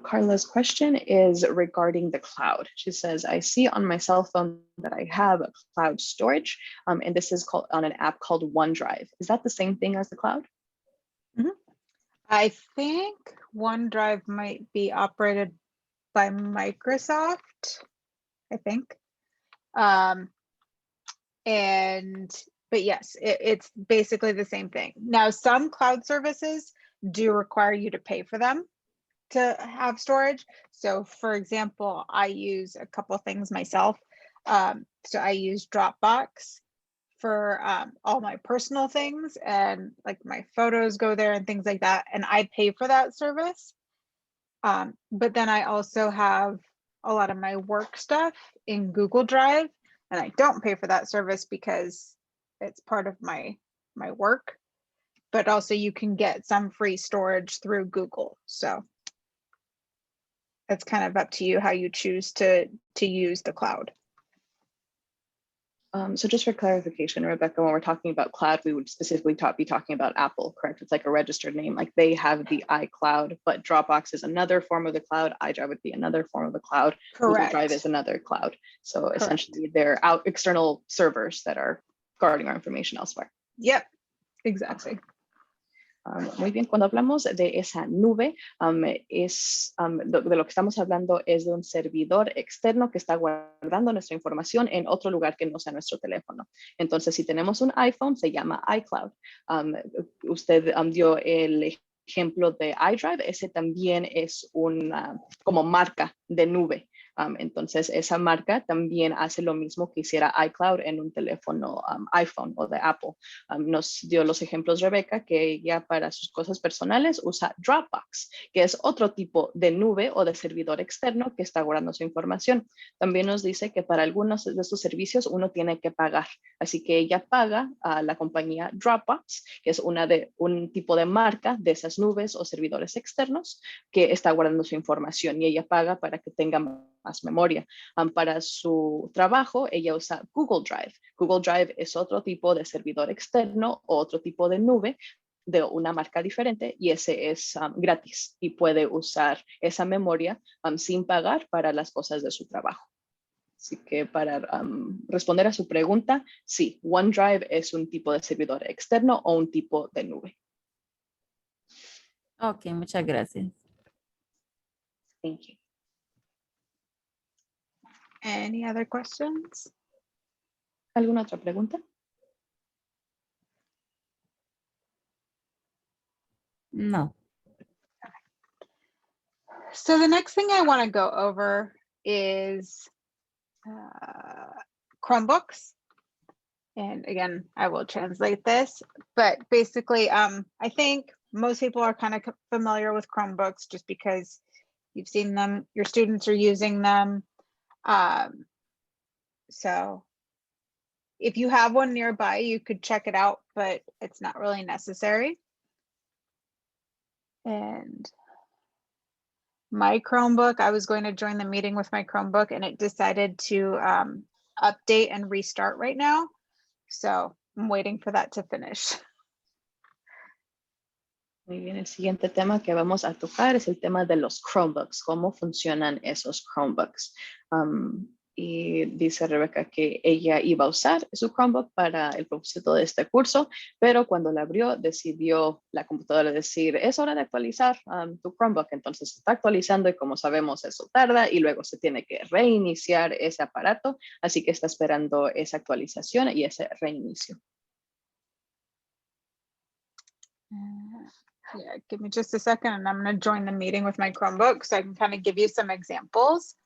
Carla's question is regarding the cloud. She says, I see on my cell phone that I have a cloud storage, and this is called on an app called OneDrive. Is that the same thing as the cloud? Mm-hmm. I think OneDrive might be operated by Microsoft, I think. But yes, it's basically the same thing. Now, some cloud services do require you to pay for them to have storage. So for example, I use a couple things myself. So I use Dropbox for all my personal things, and like my photos go there and things like that. And I pay for that service. But then I also have a lot of my work stuff in Google Drive, and I don't pay for that service because it's part of my work. But also you can get some free storage through Google. So it's kind of up to you how you choose to use the cloud. So just for clarification, Rebecca, when we're talking about cloud, we would specifically be talking about Apple, correct? It's like a registered name, like they have the iCloud, but Dropbox is another form of the cloud. iDrive would be another form of the cloud. Correct. Google Drive is another cloud. So Correct. Essentially they're out external servers that are guarding our information elsewhere. Yep, exactly. Muy bien, cuando hablamos de esa nube, de lo que estamos hablando es de un servidor externo que está guardando nuestra información en otro lugar que no sea nuestro teléfono. Entonces, si tenemos un iPhone, se llama iCloud. Usted dio el ejemplo de iDrive, ese también es una como marca de nube. Entonces, esa marca también hace lo mismo que hiciera iCloud en un teléfono iPhone o de Apple. Nos dio los ejemplos Rebeca, que ella para sus cosas personales usa Dropbox, que es otro tipo de nube o de servidor externo que está guardando su información. También nos dice que para algunos de estos servicios uno tiene que pagar. Así que ella paga a la compañía Dropbox, que es un tipo de marca de esas nubes o servidores externos que está guardando su información y ella paga para que tenga más memoria. Para su trabajo, ella usa Google Drive. Google Drive es otro tipo de servidor externo, otro tipo de nube de una marca diferente y ese es gratis y puede usar esa memoria sin pagar para las cosas de su trabajo. Así que para responder a su pregunta, sí, OneDrive es un tipo de servidor externo o un tipo de nube. Ok, muchas gracias. Thank you. Any other questions? ¿Alguna otra pregunta? No. So the next thing I want to go over is Chromebooks. And again, I will translate this, but basically, I think most people are kind of familiar with Chromebooks just because you've seen them, your students are using them. So if you have one nearby, you could check it out, but it's not really necessary. And my Chromebook, I was going to join the meeting with my Chromebook and it decided to update and restart right now. So I'm waiting for that to finish. Muy bien, el siguiente tema que vamos a tocar es el tema de los Chromebooks, cómo funcionan esos Chromebooks. Y dice Rebeca que ella iba a usar su Chromebook para el propósito de este curso, pero cuando la abrió decidió la computadora decir, es hora de actualizar tu Chromebook. Entonces se está actualizando y como sabemos eso tarda y luego se tiene que reiniciar ese aparato, así que está esperando esa actualización y ese reinicio. Yeah, give me just a second and I'm going to join the meeting with my Chromebook so I can kind of give you some examples.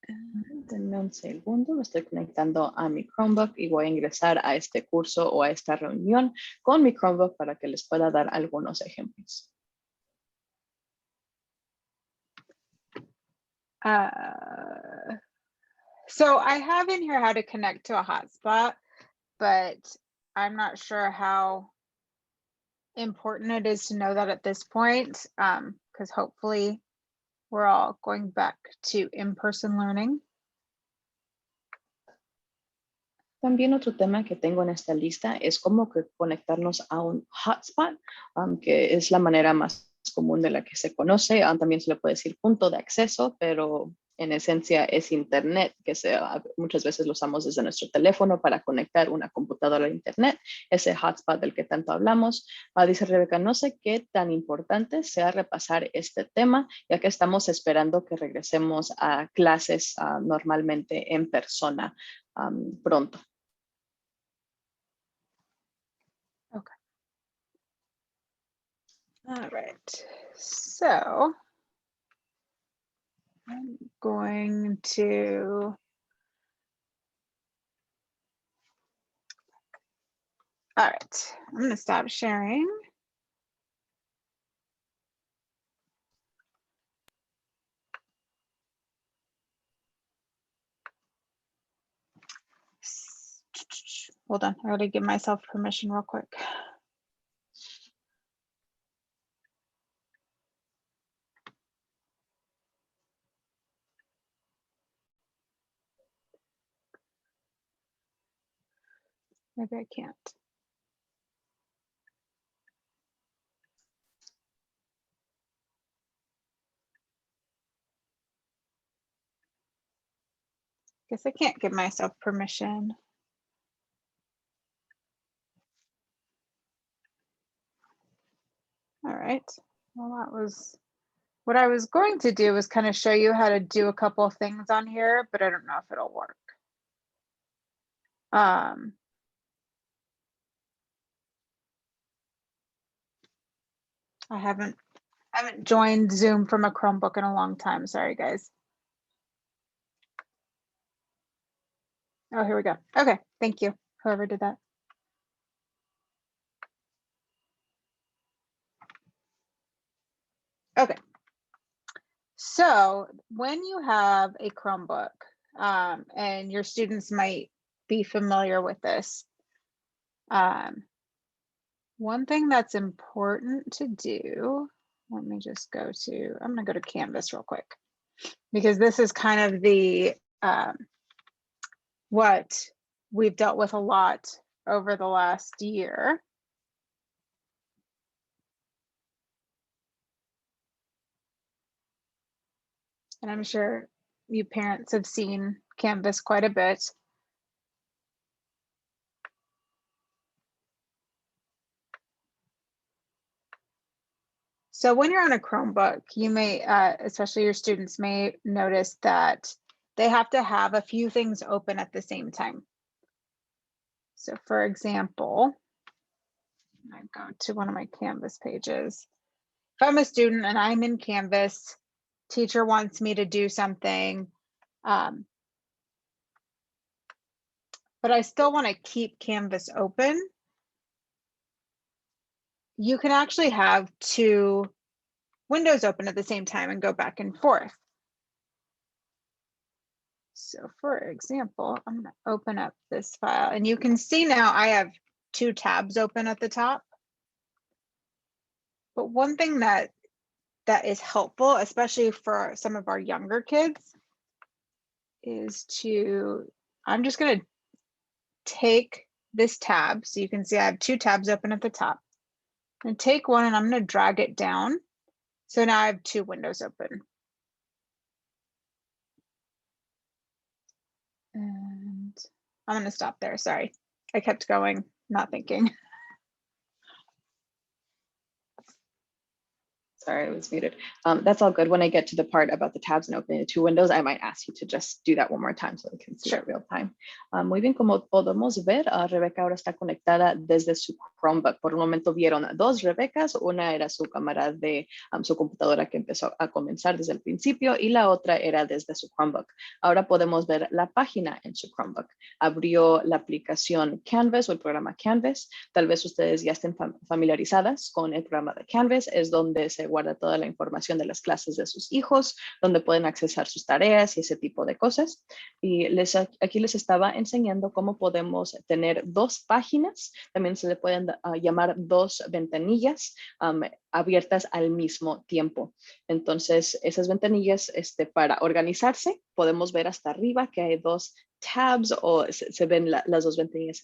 Denme un segundo, me estoy conectando a mi Chromebook y voy a ingresar a este curso o a esta reunión con mi Chromebook para que les pueda dar algunos ejemplos. So I have in here how to connect to a hotspot, but I'm not sure how important it is to know that at this point, because hopefully we're all going back to in-person learning. También otro tema que tengo en esta lista es cómo conectarnos a un hotspot, que es la manera más común de la que se conoce. También se le puede decir punto de acceso, pero en esencia es internet, que muchas veces lo usamos desde nuestro teléfono para conectar una computadora a internet, ese hotspot del que tanto hablamos. Dice Rebeca, no sé qué tan importante sea repasar este tema, ya que estamos esperando que regresemos a clases normalmente en persona pronto. Okay. All right. So I'm going to all right. I'm going to stop sharing. Hold on, I gotta give myself permission real quick. Maybe I can't. Guess I can't give myself permission. right. Well, that was what I was going to do was kind of show you how to do a couple of things on here, but I don't know if it'll work. I haven't joined Zoom from a Chromebook in a long time. Sorry, guys. Oh, here we go. Okay, thank you, whoever did that. Okay. So when you have a Chromebook, and your students might be familiar with this, one thing that's important to do, let me just go to, I'm gonna go to Canvas real quick, because this is kind of the, what we've dealt with a lot over the last year. And I'm sure you parents have seen Canvas quite a bit. So when you're on a Chromebook, you may, especially your students may notice that they have to have a few things open at the same time. So for example, I go to one of my Canvas pages. If I'm a student and I'm in Canvas, teacher wants me to do something, but I still want to keep Canvas open, you can actually have two windows open at the same time and go back and forth. So for example, I'm going to open up this file and you can see now I have two tabs open at the top. But one thing that is helpful, especially for some of our younger kids, is I'm just going to take this tab. So you can see I have two tabs open at the top. And take one and I'm going to drag it down. So now I have two windows open. And I'm going to stop there. Sorry. I kept going, not thinking. Sorry, I was muted. That's all good. When I get to the part about the tabs and opening the two windows, I might ask you to just do that one more time so we can see it real time. Muy bien, como podemos ver, Rebeca ahora está conectada desde su Chromebook. Por un momento vieron dos Rebecas. Una era su cámara de su computadora que empezó a comenzar desde el principio y la otra era desde su Chromebook. Ahora podemos ver la página en su Chromebook. Abrió la aplicación Canvas o el programa Canvas. Tal vez ustedes ya estén familiarizadas con el programa de Canvas. Es donde se guarda toda la información de las clases de sus hijos, donde pueden accesar sus tareas y ese tipo de cosas. Y aquí les estaba enseñando cómo podemos tener dos páginas, también se le pueden llamar dos ventanillas abiertas al mismo tiempo. Entonces, esas ventanillas, para organizarse, podemos ver hasta arriba que hay dos tabs o se ven las dos ventanillas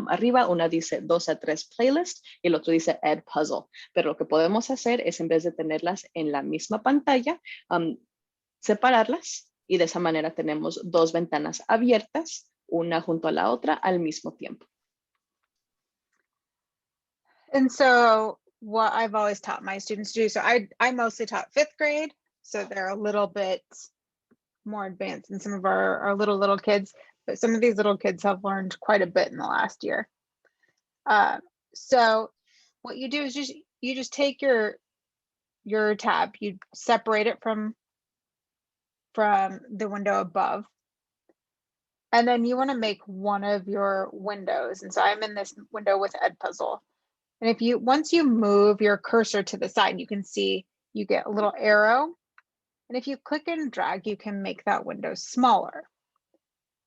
arriba. Una dice 2 a 3 playlist y el otro dice Ed Puzzle. Pero lo que podemos hacer es, en vez de tenerlas en la misma pantalla, separarlas y de esa manera tenemos dos ventanas abiertas, una junto a la otra al mismo tiempo. And so what I've always taught my students to do, so I mostly taught 5th grade, so they're a little bit more advanced than some of our little kids, but some of these little kids have learned quite a bit in the last year. So what you do is you just take your tab, you separate it from the window above, and then you want to make one of your windows. And so I'm in this window with Ed Puzzle. And once you move your cursor to the side, you can see you get a little arrow. And if you click and drag, you can make that window smaller.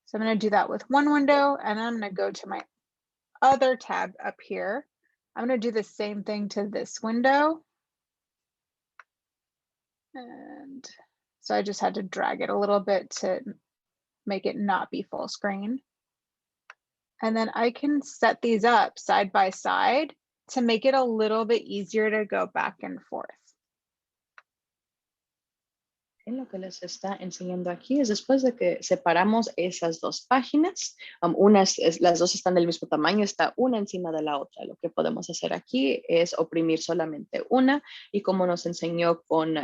So I'm going to do that with one window, and I'm going to go to my other tab up here. I'm going to do the same thing to this window. And so I just had to drag it a little bit to make it not be full screen. And then I can set these up side by side to make it a little bit easier to go back and forth. En lo que les está enseñando aquí es después de que separamos esas dos páginas, las dos están del mismo tamaño, está una encima de la otra. Lo que podemos hacer aquí es oprimir solamente una y como nos enseñó con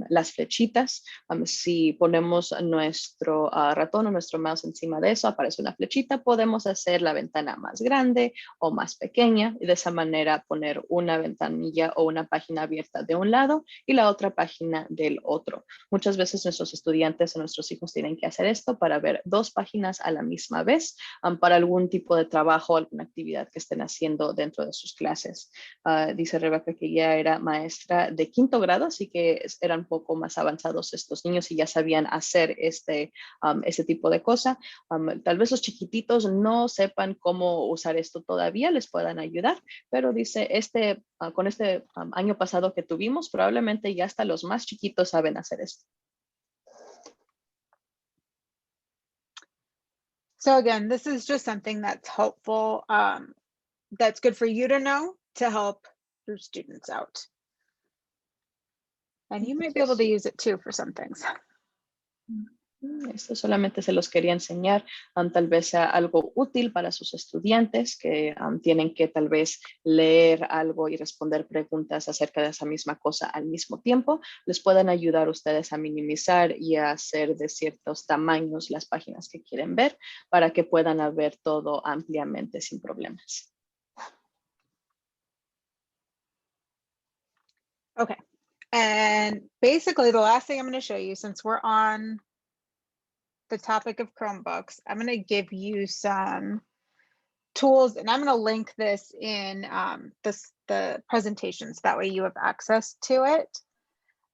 las flechitas, si ponemos nuestro ratón o nuestro mouse encima de eso, aparece una flechita, podemos hacer la ventana más grande o más pequeña y de esa manera poner una ventanilla o una página abierta de un lado y la otra página del otro. Muchas veces nuestros estudiantes o nuestros hijos tienen que hacer esto para ver dos páginas a la misma vez para algún tipo de trabajo o alguna actividad que estén haciendo dentro de sus clases. Dice Rebeca que ya era maestra de 5º grado, así que eran un poco más avanzados estos niños y ya sabían hacer este tipo de cosa. Tal vez los chiquititos no sepan cómo usar esto todavía, les puedan ayudar, pero dice, con este año pasado que tuvimos, probablemente ya hasta los más chiquitos saben hacer esto. So again, this is just something that's helpful, that's good for you to know to help your students out. And you might be able to use it too for some things. Esto solamente se los quería enseñar, tal vez sea algo útil para sus estudiantes que tienen que tal vez leer algo y responder preguntas acerca de esa misma cosa al mismo tiempo. Les pueden ayudar ustedes a minimizar y a hacer de ciertos tamaños las páginas que quieren ver para que puedan ver todo ampliamente sin problemas. Okay, and basically the last thing I'm going to show you, since we're on the topic of Chromebooks, I'm going to give you some tools, and I'm going to link this in the presentations. That way you have access to it.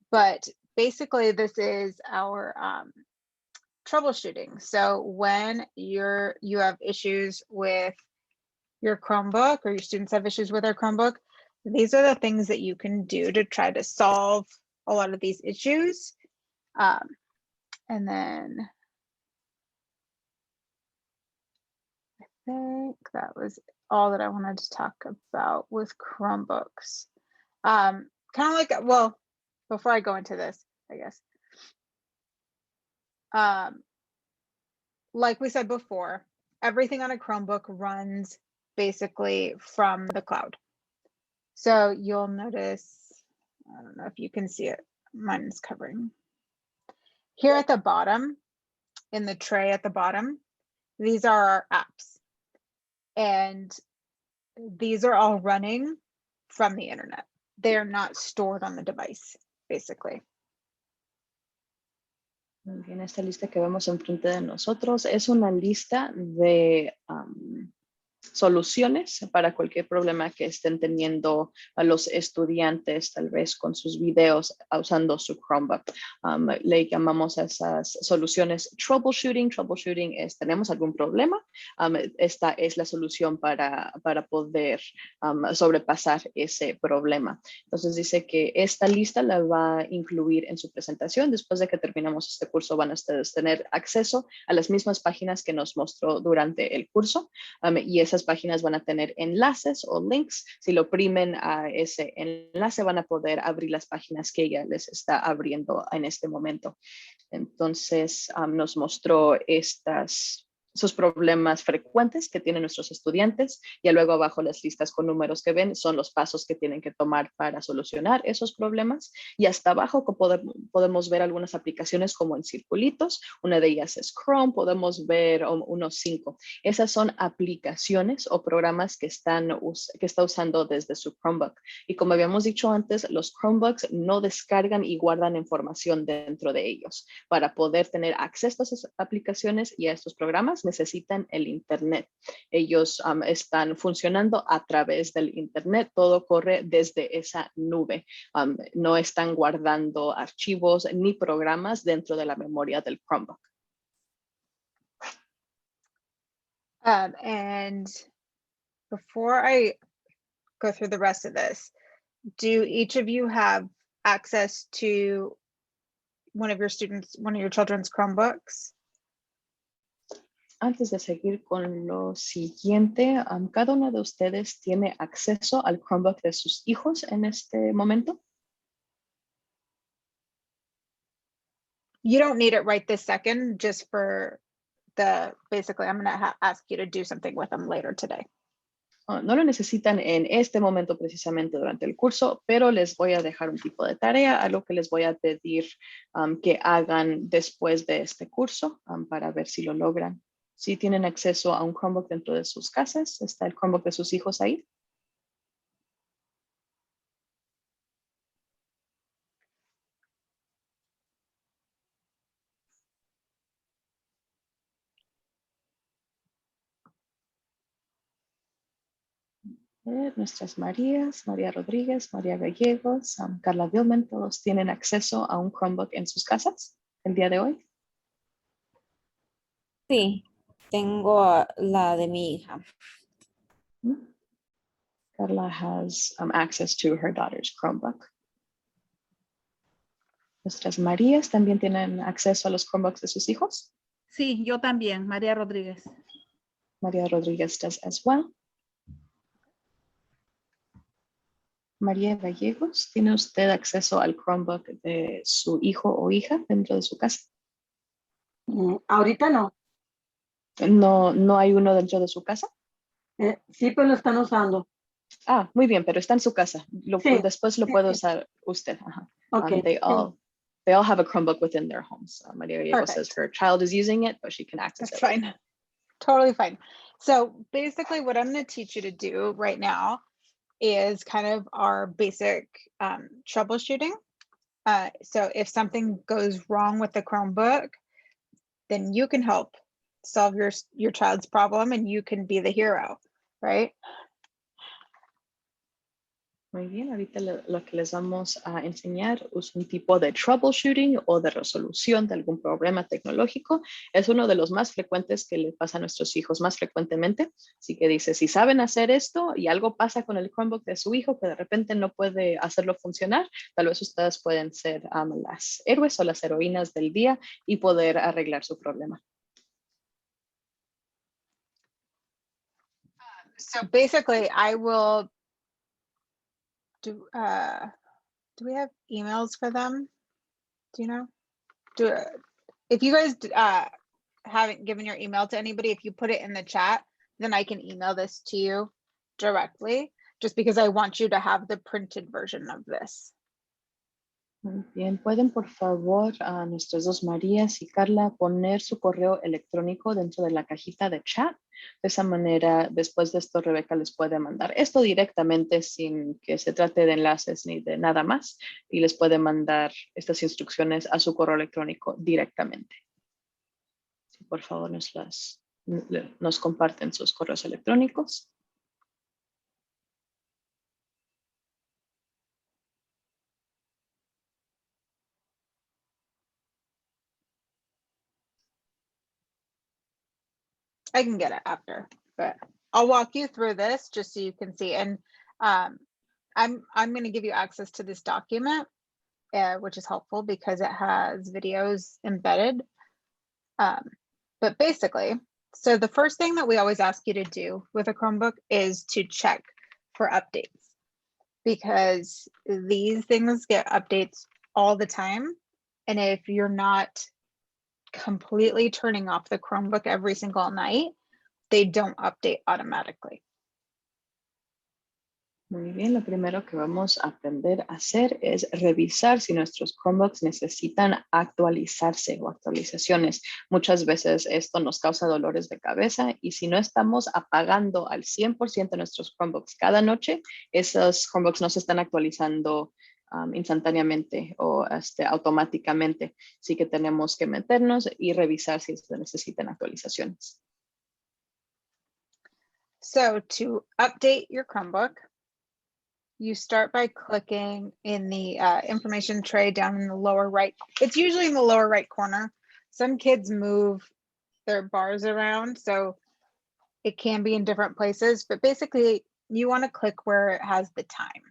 But basically, this is our troubleshooting. So when you have issues with your Chromebook or your students have issues with their Chromebook, these are the things that you can do to try to solve a lot of these issues. And then I think that was all that I wanted to talk about with Chromebooks. Kind of like, well, before I go into this, I guess. Like we said before, everything on a Chromebook runs basically from the cloud. So you'll notice, I don't know if you can see it, mine is covering. Here at the bottom, in the tray at the bottom, these are our apps. And these are all running from the internet. They are not stored on the device, basically. Bien, esta lista que vemos enfrente de nosotros es una lista de soluciones para cualquier problema que estén teniendo a los estudiantes, tal vez con sus videos usando su Chromebook. Le llamamos a esas soluciones troubleshooting. Troubleshooting es, tenemos algún problema. Esta es la solución para poder sobrepasar ese problema. Entonces dice que esta lista la va a incluir en su presentación. Después de que terminamos este curso van a ustedes tener acceso a las mismas páginas que nos mostró durante el curso y esas páginas van a tener enlaces o links. Si lo oprimen a ese enlace van a poder abrir las páginas que ella les está abriendo en este momento. Entonces nos mostró esos problemas frecuentes que tienen nuestros estudiantes y luego abajo las listas con números que ven son los pasos que tienen que tomar para solucionar esos problemas y hasta abajo podemos ver algunas aplicaciones como en circulitos, una de ellas es Chrome, podemos ver unos 5. Esas son aplicaciones o programas que está usando desde su Chromebook y como habíamos dicho antes, los Chromebooks no descargan y guardan información dentro de ellos. Para poder tener acceso a esas aplicaciones y a estos programas necesitan el internet. Ellos están funcionando a través del internet, todo corre desde esa nube. No están guardando archivos ni programas dentro de la memoria del Chromebook. And before I go through the rest of this, do each of you have access to one of your children's Chromebooks? Antes de seguir con lo siguiente, ¿cada uno de ustedes tiene acceso al Chromebook de sus hijos en este momento? You don't need it right this second, just for basically, I'm gonna ask you to do something with them later today. No lo necesitan en este momento precisamente durante el curso, pero les voy a dejar un tipo de tarea, algo que les voy a pedir que hagan después de este curso para ver si lo logran. Si tienen acceso a un Chromebook dentro de sus casas, ¿está el Chromebook de sus hijos ahí? Nuestras Marías, María Rodríguez, María Gallegos, Carla Dillman, todos tienen acceso a un Chromebook en sus casas el día de hoy. Sí, tengo la de mi hija. Carla has access to her daughter's Chromebook. Nuestras Marías también tienen acceso a los Chromebooks de sus hijos. Sí, yo también, María Rodríguez. María Rodríguez does as well. María Gallegos, ¿tiene usted acceso al Chromebook de su hijo o hija dentro de su casa? Ahorita no. No hay uno dentro de su casa. Sí, pues lo están usando. Ah, muy bien, pero está en su casa. Sí, Después lo sí, puede sí. usar usted. Ajá. Okay. They all have a Chromebook within their homes. María Gallegos says Perfect. her child is using it, but she can access That's it. fine. Totally fine. So basically what I'm going to teach you to do right now is kind of our basic troubleshooting. So if something goes wrong with the Chromebook, then you can help solve your child's problem and you can be the hero, right? Muy bien, ahorita lo que les vamos a enseñar es un tipo de troubleshooting o de resolución de algún problema tecnológico. Es uno de los más frecuentes que le pasa a nuestros hijos más frecuentemente. Así que dice, si saben hacer esto y algo pasa con el Chromebook de su hijo que de repente no puede hacerlo funcionar, tal vez ustedes pueden ser las héroes o las heroínas del día y poder arreglar su problema. So basically I will do we have emails for them? Do you know? If you guys haven't given your email to anybody, if you put it in the chat, then I can email this to you directly, just because I want you to have the printed version of this. Muy bien, ¿pueden por favor a nuestras dos Marías y Carla poner su correo electrónico dentro de la cajita de chat? De esa manera, después de esto, Rebeca les puede mandar esto directamente sin que se trate de enlaces ni de nada más y les puede mandar estas instrucciones a su correo electrónico directamente. Si por favor nos comparten sus correos electrónicos. I can get it after, but I'll walk you through this just so you can see. And I'm going to give you access to this document, which is helpful because it has videos embedded. But basically, so the first thing that we always ask you to do with a Chromebook is to check for updates, because these things get updates all the time. And if you're not completely turning off the Chromebook every single night, they don't update automatically. Muy bien, lo primero que vamos a aprender a hacer es revisar si nuestros Chromebooks necesitan actualizarse o actualizaciones. Muchas veces esto nos causa dolores de cabeza y si no estamos apagando al 100% nuestros Chromebooks cada noche, esos Chromebooks no se están actualizando instantáneamente o automáticamente. Así que tenemos que meternos y revisar si se necesitan actualizaciones. So to update your Chromebook, you start by clicking in the information tray down in the lower right. It's usually in the lower right corner. Some kids move their bars around, so it can be in different places, but basically you want to click where it has the time.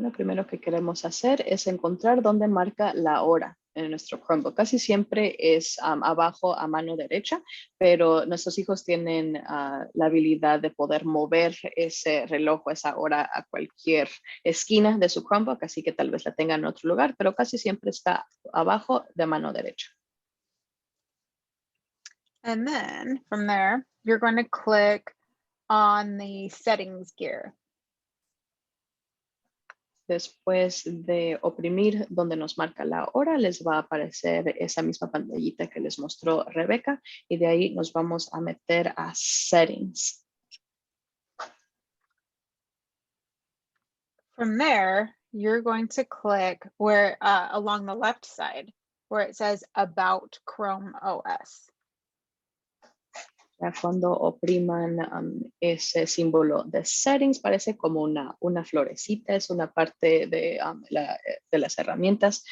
Lo primero que queremos hacer es encontrar dónde marca la hora. en nuestro Chromebook. Casi siempre es abajo a mano derecha, pero nuestros hijos tienen la habilidad de poder mover ese reloj o esa hora a cualquier esquina de su Chromebook, así que tal vez la tengan en otro lugar, pero casi siempre está abajo de mano derecha. And then from there, you're going to click on the settings gear. Después de oprimir donde nos marca la hora, les va a aparecer esa misma pantallita que les mostró Rebeca y de ahí nos vamos a meter a Settings. From there, you're going to click where along the left side where it says About Chrome OS. Ya cuando opriman ese símbolo de Settings, parece como una florecita, es una parte de las herramientas.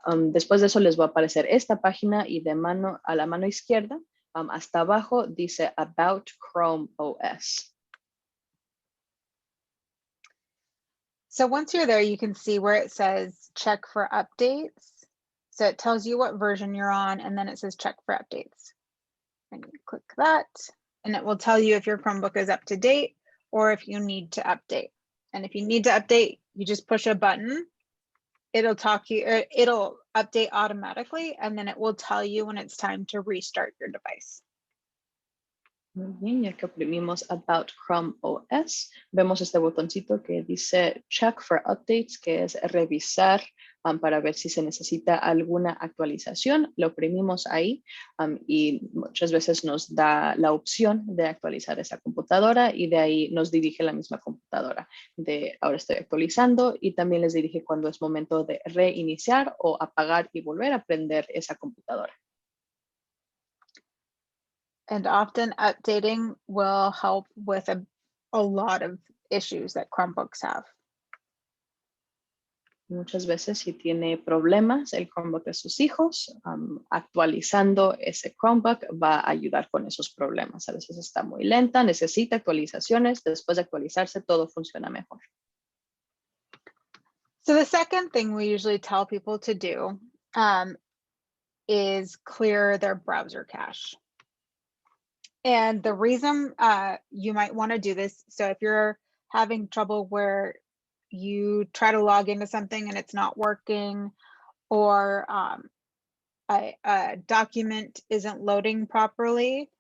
Después de eso les va a aparecer esta página y a la mano izquierda, hasta abajo dice About Chrome OS. So once you're there, you can see where it says check for updates. So it tells you what version you're on, and then it says check for updates. And you click that, and it will tell you if your Chromebook is up to date or if you need to update. And if you need to update, you just push a button. It'll update automatically, and then it will tell you when it's time to restart your device. Muy bien, ya que oprimimos About Chrome OS, vemos este botoncito que dice Check for Updates, que es revisar para ver si se necesita alguna actualización. Lo oprimimos ahí y muchas veces nos da la opción de actualizar esa computadora y de ahí nos dirige la misma computadora de ahora estoy actualizando y también les dirige cuando es momento de reiniciar o apagar y volver a prender esa computadora. And often updating will help with a lot of issues that Chromebooks have. Muchas veces si tiene problemas el Chromebook de sus hijos, actualizando ese Chromebook va a ayudar con esos problemas. A veces está muy lenta, necesita actualizaciones. Después de actualizarse, todo funciona mejor. So the second thing we usually tell people to do is clear their browser cache. And the reason you might want to do this, so if you're having trouble where you try to log into something and it's not working, or a document isn't loading properly,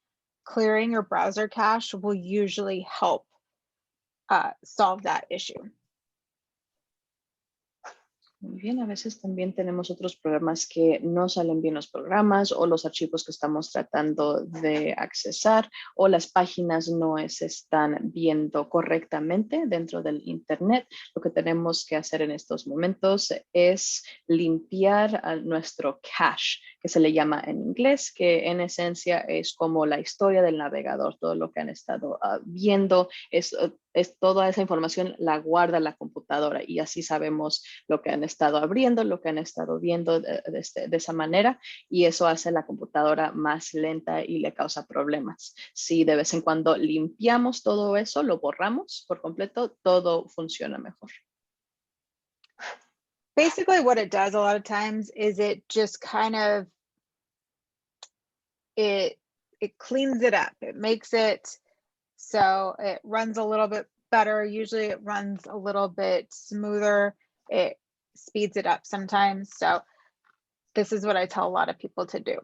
clearing your browser cache will usually help solve that issue. Muy bien, a veces también tenemos otros programas que no salen bien los programas o los archivos que estamos tratando de accesar o las páginas no se están viendo correctamente dentro del Internet. Lo que tenemos que hacer en estos momentos es limpiar nuestro cache, que se le llama en inglés, que en esencia es como la historia del navegador, todo lo que han estado viendo, es toda esa información la guarda la computadora y así sabemos lo que han estado abriendo, lo que han estado viendo de esa manera y eso hace la computadora más lenta y le causa problemas. Si de vez en cuando limpiamos todo eso, lo borramos por completo, todo funciona mejor. Basically what it does a lot of times is it just kind of, it cleans it up. It makes it so it runs a little bit better. Usually it runs a little bit smoother. It speeds it up sometimes. So this is what I tell a lot of people to do.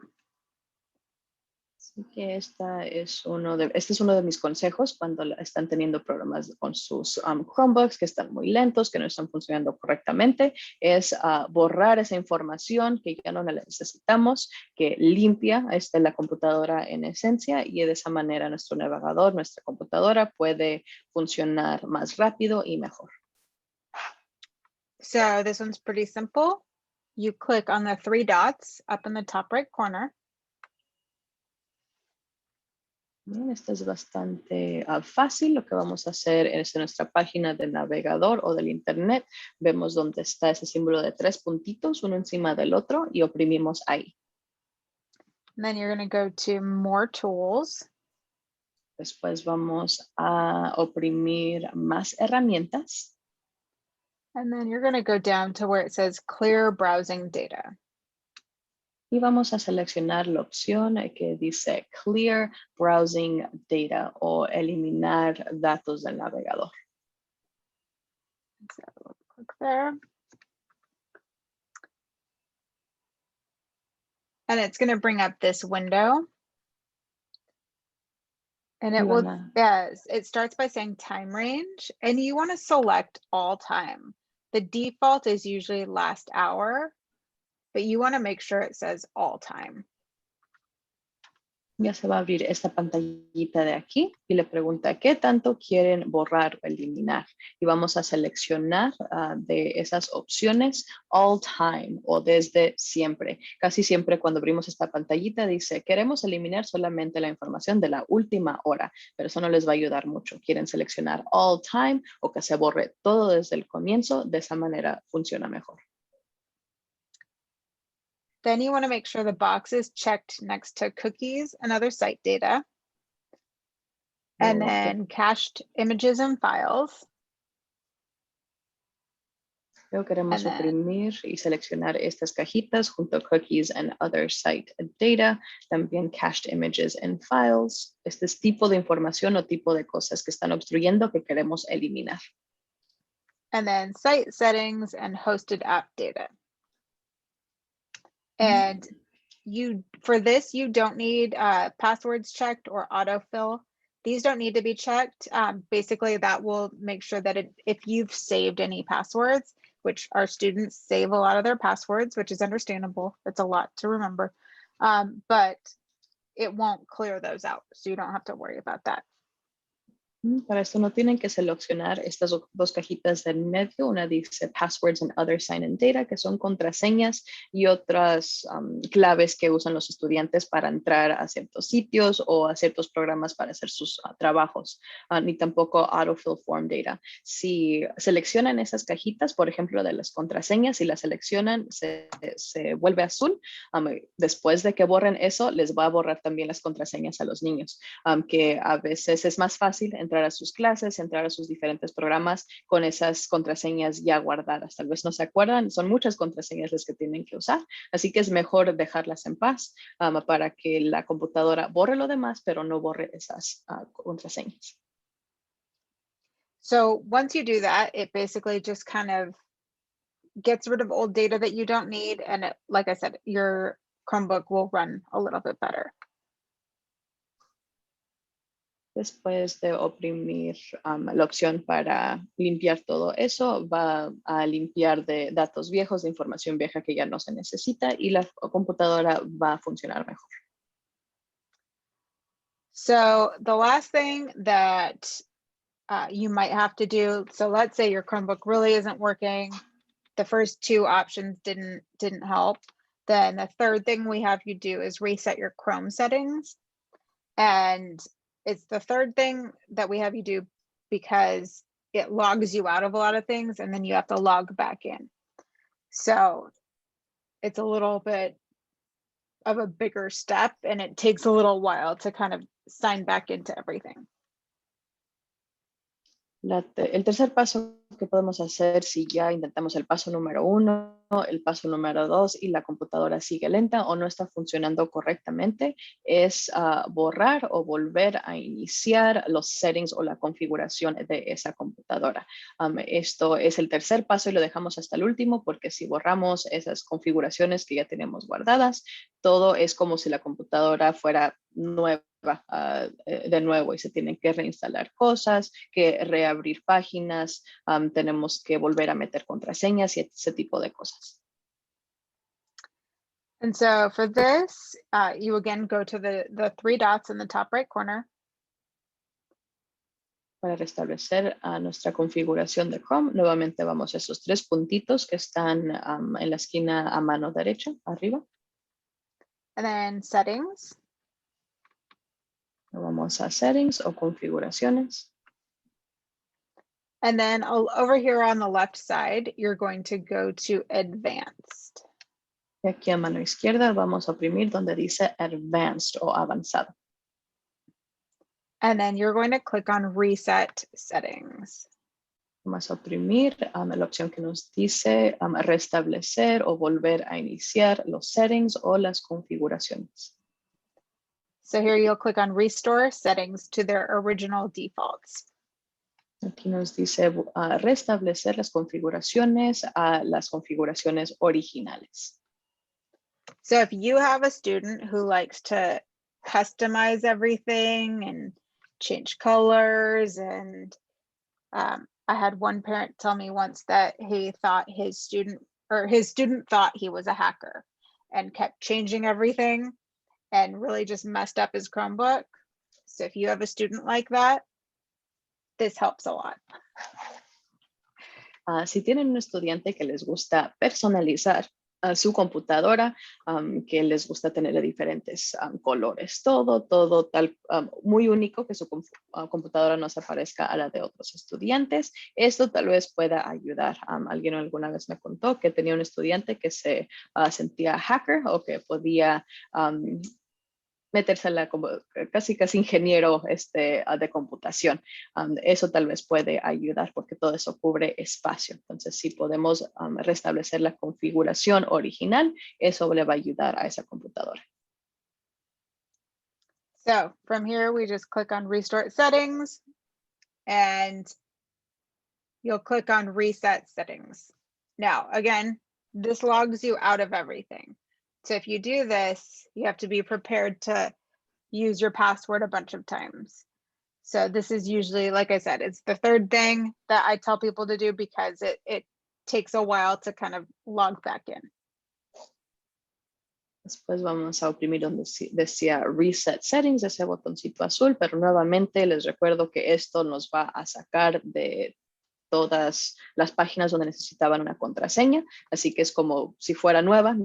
Así que este es uno de mis consejos cuando están teniendo problemas con sus Chromebooks que están muy lentos, que no están funcionando correctamente, es borrar esa información que ya no la necesitamos, que limpia la computadora en esencia y de esa manera nuestro navegador, nuestra computadora puede funcionar más rápido y mejor. So this one's pretty simple. You click on the three dots up in the top right corner. Bien, esto es bastante fácil. Lo que vamos a hacer es en nuestra página del navegador o del Internet. Vemos dónde está ese símbolo de 3 puntitos, uno encima del otro, y oprimimos ahí. And then you're going to go to More Tools. Después vamos a oprimir más herramientas. And then you're going to go down to where it says Clear Browsing Data. Y vamos a seleccionar la opción que dice Clear Browsing Data o eliminar datos del navegador. So we'll click there. And it's going to bring up this window. And it will, Ivana. yes, it starts by saying time range, and you want to select all time. The default is usually last hour, but you want to make sure it says all time. Ya se va a abrir esta pantallita de aquí y le pregunta qué tanto quieren borrar o eliminar. Y vamos a seleccionar de esas opciones all time o desde siempre. Casi siempre cuando abrimos esta pantallita dice queremos eliminar solamente la información de la última hora, pero eso no les va a ayudar mucho. Quieren seleccionar all time o que se borre todo desde el comienzo. De esa manera funciona mejor. Then you want to make sure the box is checked next to cookies and other site data. And Luego, then cached images and files. luego queremos and then- oprimir y seleccionar estas cajitas junto a cookies and other site data, también cached images and files. Este es tipo de información o tipo de cosas que están obstruyendo que queremos eliminar. And then site settings and hosted app data. And for this, you don't need passwords checked or autofill. These don't need to be checked. Basically, that will make sure that if you've saved any passwords, which our students save a lot of their passwords, which is understandable. It's a lot to remember, but it won't clear those out. So you don't have to worry about that. Para esto no tienen que seleccionar estas dos cajitas del medio. Una dice Passwords and Other Sign-in Data, que son contraseñas y otras claves que usan los estudiantes para entrar a ciertos sitios o a ciertos programas para hacer sus trabajos. Ni tampoco Autofill Form Data. Si seleccionan esas cajitas, por ejemplo, de las contraseñas, si las seleccionan, se vuelve azul. Después de que borren eso, les va a borrar también las contraseñas a los niños, que a veces es más fácil entrar a sus clases, entrar a sus diferentes programas con esas contraseñas ya guardadas. Tal vez no se acuerdan, son muchas contraseñas las que tienen que usar, así que es mejor dejarlas en paz para que la computadora borre lo demás, pero no borre esas contraseñas. So once you do that, it basically just kind of gets rid of old data that you don't need. And like I said, your Chromebook will run a little bit better. Después de oprimir la opción para limpiar todo eso, va a limpiar de datos viejos, de información vieja que ya no se necesita y la computadora va a funcionar mejor. So the last thing that you might have to do, so let's say your Chromebook really isn't working, the first two options didn't help, then the third thing we have you do is reset your Chrome settings. And it's the third thing that we have you do because it logs you out of a lot of things and then you have to log back in. So it's a little bit of a bigger step and it takes a little while to kind of sign back into everything. El tercer paso que podemos hacer si ya intentamos el paso número 1, el paso número 2 y la computadora sigue lenta o no está funcionando correctamente es borrar o volver a iniciar los settings o la configuración de esa computadora. Esto es el tercer paso y lo dejamos hasta el último porque si borramos esas configuraciones que ya tenemos guardadas, todo es como si la computadora fuera nueva de nuevo y se tienen que reinstalar cosas, que reabrir páginas, tenemos que volver a meter contraseñas y ese tipo de cosas. And so for this, you again go to the three dots in the top right corner. Para restablecer nuestra configuración de Chrome, nuevamente vamos a esos tres puntitos que están en la esquina a mano derecha, arriba. And then settings. Vamos a settings o configuraciones. And then over here on the left side, you're going to go to advanced. Y aquí a mano izquierda vamos a oprimir donde dice advanced o avanzado. And then you're going to click on reset settings. Vamos a oprimir la opción que nos dice restablecer o volver a iniciar los settings o las configuraciones. So here you'll click on Restore Settings to their original defaults. Aquí nos dice restablecer las configuraciones a las configuraciones originales. So if you have a student who likes to customize everything and change colors, and I had one parent tell me once that he thought his student thought he was a hacker and kept changing everything and really just messed up his Chromebook. So if you have a student like that, this helps a lot. Si tienen un estudiante que les gusta personalizar su computadora, que les gusta tener diferentes colores, todo tal, muy único, que su computadora no se parezca a la de otros estudiantes. Esto tal vez pueda ayudar. Alguien alguna vez me contó que tenía un estudiante que se sentía hacker o que podía metérsela como casi ingeniero de computación. Eso tal vez puede ayudar porque todo eso cubre espacio. Entonces, si podemos restablecer la configuración original, eso le va a ayudar a esa computadora. So from here, we just click on Restore Settings and you'll click on Reset Settings. Now, again, this logs you out of everything. So if you do this, you have to be prepared to use your password a bunch of times. So this is usually, like I said, it's the third thing that I tell people to do because it takes a while to kind of log back in. Después vamos a oprimir donde decía Reset Settings, ese botoncito azul, pero nuevamente les recuerdo que esto nos va a sacar de todas las páginas donde necesitaban una contraseña, así que es como si fuera nueva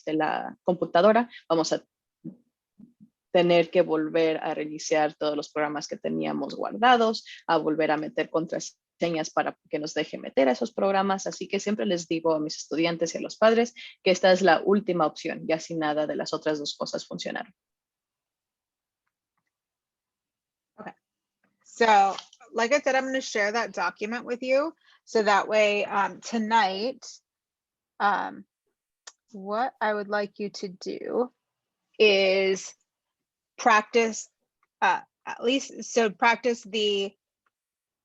la computadora. Vamos a tener que volver a reiniciar todos los programas que teníamos guardados, a volver a meter contraseñas para que nos deje meter a esos programas. Así que siempre les digo a mis estudiantes y a los padres que esta es la última opción, ya si nada de las otras dos cosas funcionaron. Okay. So, like I said, I'm going to share that document with you. So that way, tonight, what I would like you to do is practice practice the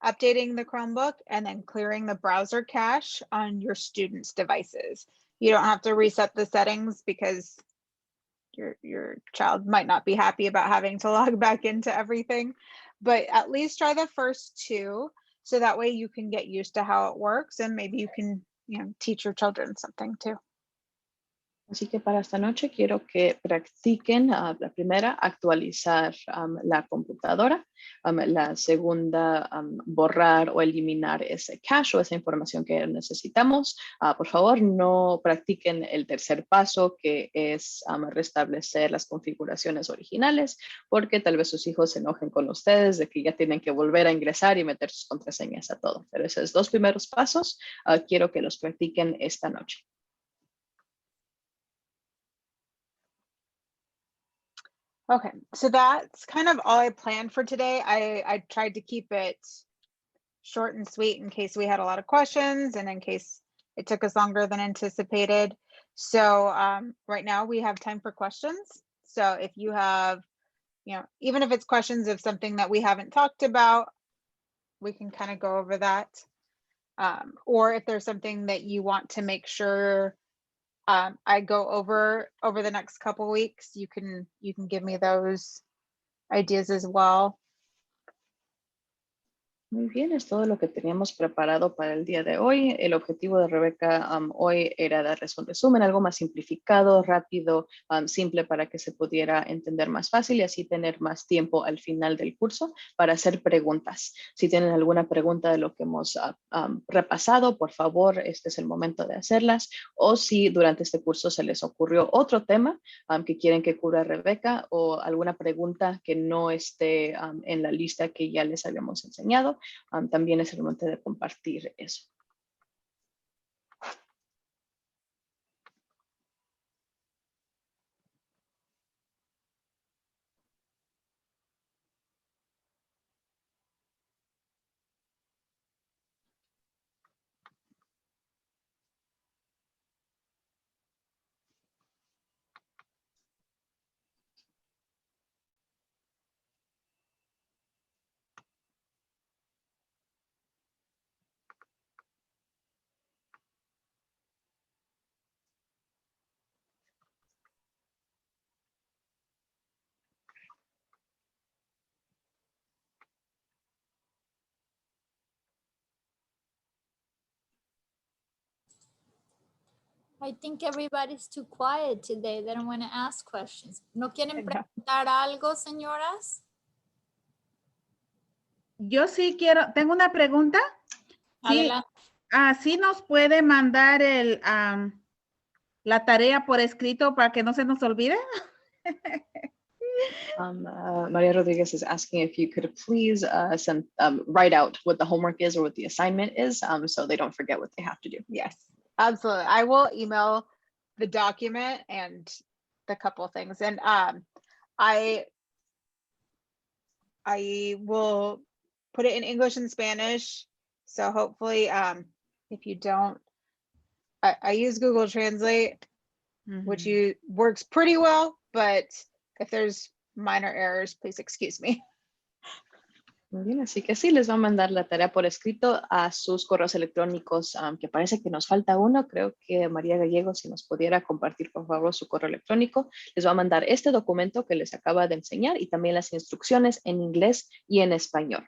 updating the Chromebook and then clearing the browser cache on your students' devices. You don't have to reset the settings because your child might not be happy about having to log back into everything, but at least try the first two so that way you can get used to how it works and maybe you can, teach your children something too. Así que para esta noche quiero que practiquen la primera, actualizar la computadora, la segunda, borrar o eliminar ese cache o esa información que necesitamos. Por favor, no practiquen el tercer paso, que es restablecer las configuraciones originales, porque tal vez sus hijos se enojen con ustedes de que ya tienen que volver a ingresar y meter sus contraseñas a todo. Pero esos dos primeros pasos quiero que los practiquen esta noche. Okay, so that's kind of all I planned for today. I tried to keep it short and sweet in case we had a lot of questions and in case it took us longer than anticipated. So right now we have time for questions. So if you have, even if it's questions of something that we haven't talked about, we can kind of go over that. Or if there's something that you want to make sure I go over the next couple weeks, you can give me those ideas as well. Muy bien, es todo lo que teníamos preparado para el día de hoy. El objetivo de Rebeca hoy era darles un resumen, algo más simplificado, rápido, simple para que se pudiera entender más fácil y así tener más tiempo al final del curso para hacer preguntas. Si tienen alguna pregunta de lo que hemos repasado, por favor, este es el momento de hacerlas. O si durante este curso se les ocurrió otro tema que quieren que cubra Rebeca o alguna pregunta que no esté en la lista que ya les habíamos enseñado, también es el momento de compartir eso. I think everybody's too quiet today. They don't want to ask questions. ¿No quieren I know. preguntar algo, señoras? Yo sí quiero, tengo una pregunta. Sí, Adelante. sí nos puede mandar la tarea por escrito para que no se nos olvide. Maria Rodriguez is asking if you could please write out what the homework is or what the assignment is, so they don't forget what they have to do. Yes, absolutely. I will email the document and the couple of things. And I will put it in English and Spanish. So hopefully, if you don't, I use Google Translate, which works pretty well, but if there's minor errors, please excuse me. Muy bien, así que sí, les va a mandar la tarea por escrito a sus correos electrónicos, que parece que nos falta uno. Creo que María Gallego, si nos pudiera compartir por favor su correo electrónico, les va a mandar este documento que les acaba de enseñar y también las instrucciones en inglés y en español.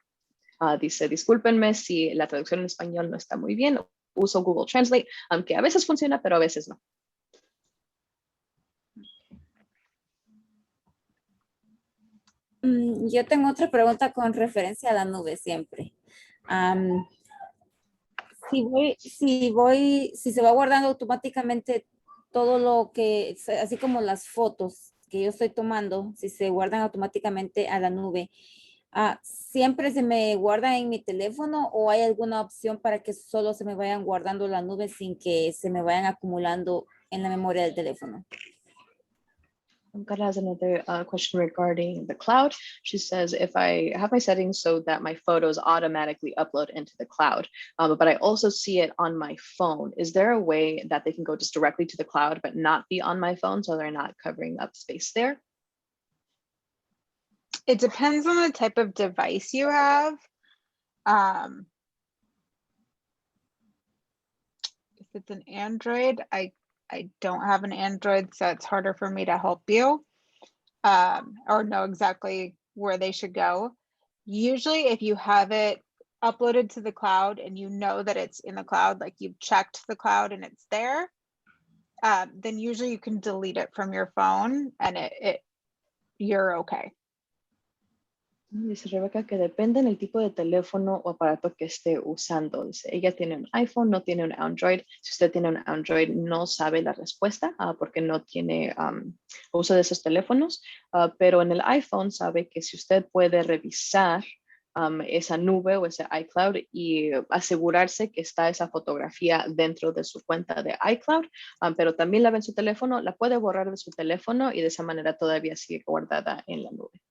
Dice, discúlpenme si la traducción en español no está muy bien, uso Google Translate, aunque a veces funciona, pero a veces no. Yo tengo otra pregunta con referencia a la nube siempre. Si se va guardando automáticamente todo lo que, así como las fotos que yo estoy tomando, si se guardan automáticamente a la nube, ¿siempre se me guarda en mi teléfono o hay alguna opción para que solo se me vayan guardando la nube sin que se me vayan acumulando en la memoria del teléfono? Carla has another question regarding the cloud. She says, if I have my settings so that my photos automatically upload into the cloud, but I also see it on my phone, is there a way that they can go just directly to the cloud, but not be on my phone so they're not covering up space there? It depends on the type of device you have. If it's an Android, I don't have an Android, so it's harder for me to help you or know exactly where they should go. Usually if you have it uploaded to the cloud and you know that it's in the cloud, like you've checked the cloud and it's there, then usually you can delete it from your phone and you're okay. Dice Rebeca que depende del tipo de teléfono o aparato que esté usando. Dice, ella tiene un iPhone, no tiene un Android. Si usted tiene un Android, no sabe la respuesta porque no tiene uso de esos teléfonos. Pero en el iPhone sabe que si usted puede revisar esa nube o ese iCloud y asegurarse que está esa fotografía dentro de su cuenta de iCloud, pero también la ve en su teléfono, la puede borrar de su teléfono y de esa manera todavía sigue guardada en la nube.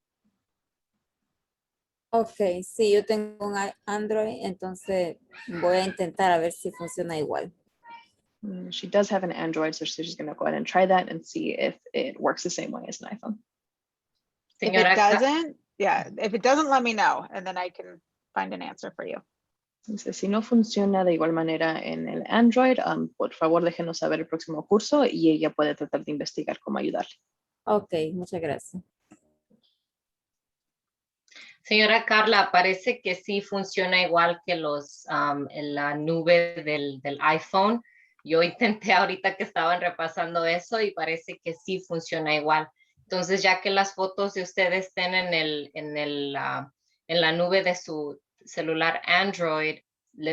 Ok, sí, yo tengo un Android, entonces voy a intentar a ver si funciona igual. She does have an Android, so she's going to go ahead and try that and see if it works the same way as an iPhone. If it doesn't, if it doesn't, let me know, and then I can find an answer for you. Entonces, si no funciona de igual manera en el Android, por favor déjenos saber el próximo curso y ella puede tratar de investigar cómo ayudarle. Ok, muchas gracias. Señora Carla, parece que sí funciona igual que la nube del iPhone. Yo intenté ahorita que estaban repasando eso y parece que sí funciona igual. Entonces, ya que las fotos de ustedes estén en la nube de su celular Android,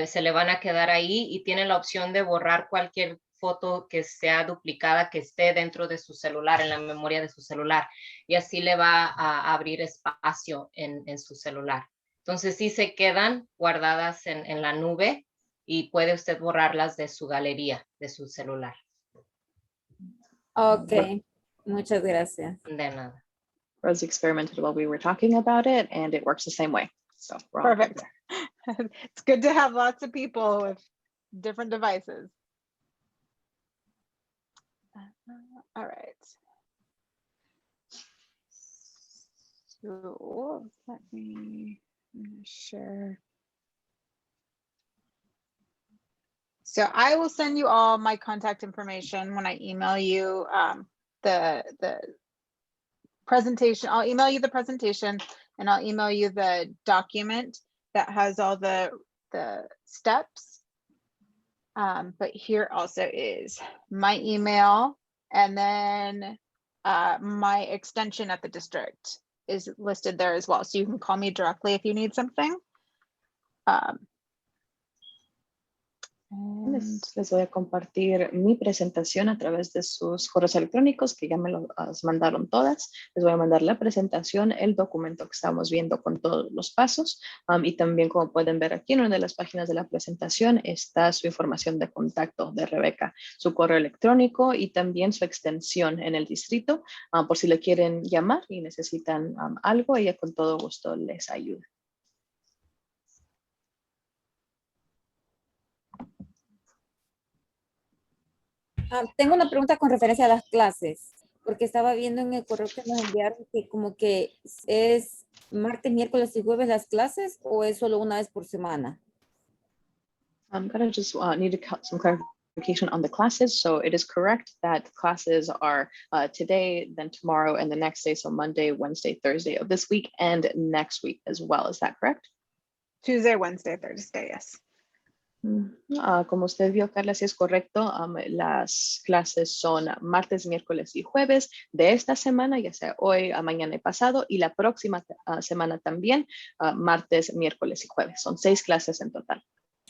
se le van a quedar ahí y tiene la opción de borrar cualquier foto que sea duplicada, que esté dentro de su celular, en la memoria de su celular, y así le va a abrir espacio en su celular. Entonces sí se quedan guardadas en la nube y puede usted borrarlas de su galería, de su celular. Ok, muchas gracias. De nada. Rose experimented while we were talking about it and it works the same way. So we're all Perfect. It's good to have lots of people with different devices. All right. So let me share. So I will send you all my contact information when I email you the presentation. I'll email you the presentation and I'll email you the document that has all the steps. But here also is my email, and then my extension at the district is listed there as well. So you can call me directly if you need something. Les voy a compartir mi presentación a través de sus correos electrónicos que ya me los mandaron todas. Les voy a mandar la presentación, el documento que estamos viendo con todos los pasos y también, como pueden ver aquí en una de las páginas de la presentación, está su información de contacto de Rebeca, su correo electrónico y también su extensión en el distrito por si le quieren llamar y necesitan algo, ella con todo gusto les ayuda. Tengo una pregunta con referencia a las clases, porque estaba viendo en el correo que nos enviaron que como que es martes, miércoles y jueves las clases, o es solo una vez por semana. I'm gonna just need some clarification on the classes. So it is correct that classes are today, then tomorrow, and the next day. So Monday, Wednesday, Thursday of this week, and next week as well. Is that correct? Tuesday, Wednesday, Thursday, yes. Como usted vio, Carla, si es correcto, las clases son martes, miércoles y jueves de esta semana, ya sea hoy, mañana y pasado, y la próxima semana también, martes, miércoles y jueves. Son 6 clases en total.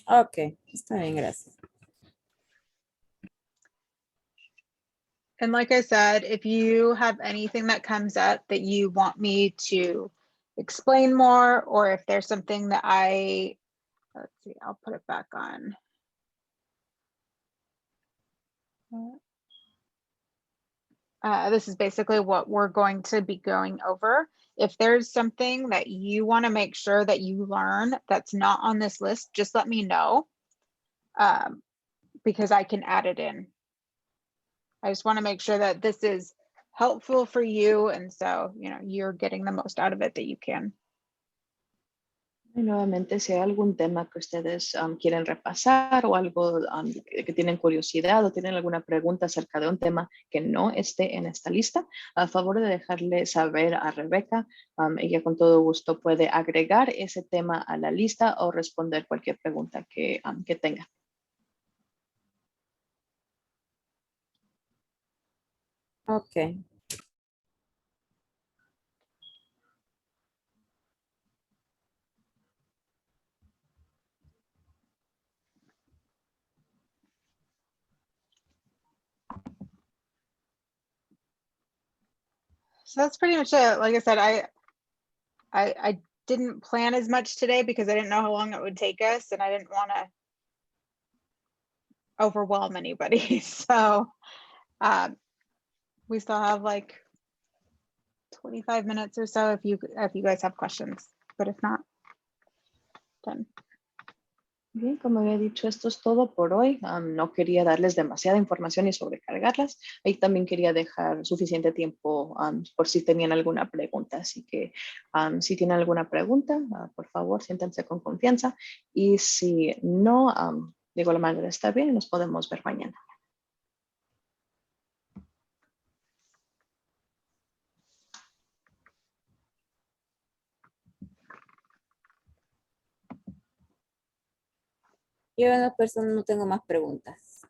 Ok, está bien, gracias. And like I said, if you have anything that comes up that you want me to explain more, or if there's something that let's see, I'll put it back on. This is basically what we're going to be going over. If there's something that you want to make sure that you learn that's not on this list, just let me know because I can add it in. I just want to make sure that this is helpful for you, and so you're getting the most out of it that you can. Y nuevamente, si hay algún tema que ustedes quieren repasar o algo que tienen curiosidad o tienen alguna pregunta acerca de un tema que no esté en esta lista, a favor de dejarle saber a Rebeca. Ella con todo gusto puede agregar ese tema a la lista o responder cualquier pregunta que tenga. Ok. So that's pretty much it. Like I said, I didn't plan as much today because I didn't know how long it would take us, and I didn't want to overwhelm anybody. So we still have like 25 minutes or so if you guys have questions, but if not, then. Bien, como había dicho, esto es todo por hoy. No quería darles demasiada información y sobrecargarlas. Ahí también quería dejar suficiente tiempo por si tenían alguna pregunta. Así que si tienen alguna pregunta, por favor, siéntense con confianza. Y si no, de igual manera está bien y nos podemos ver mañana. Yo en la persona no tengo más preguntas.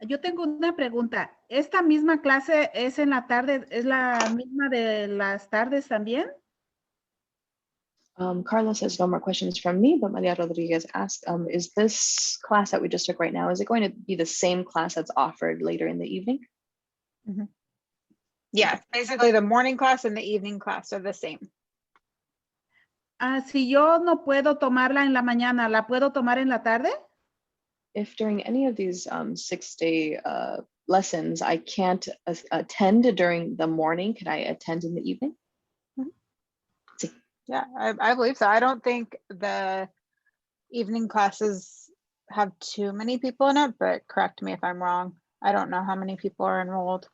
Yo tengo una pregunta. ¿Esta misma clase es en la tarde, es la misma de las tardes también? Carla says no more questions from me, but Maria Rodriguez asked, is this class that we just took right now, is it going to be the same class that's offered later in the evening? Mm-hmm. Yeah, basically the morning class and the evening class are the same. Si yo no puedo tomarla en la mañana, ¿la puedo tomar en la tarde? If during any of these 6-day lessons, I can't attend during the morning, can I attend in the evening? Mm-hmm. Sí. Yeah, I believe so. I don't think the evening classes have too many people in it, but correct me if I'm wrong. I don't know how many people are enrolled.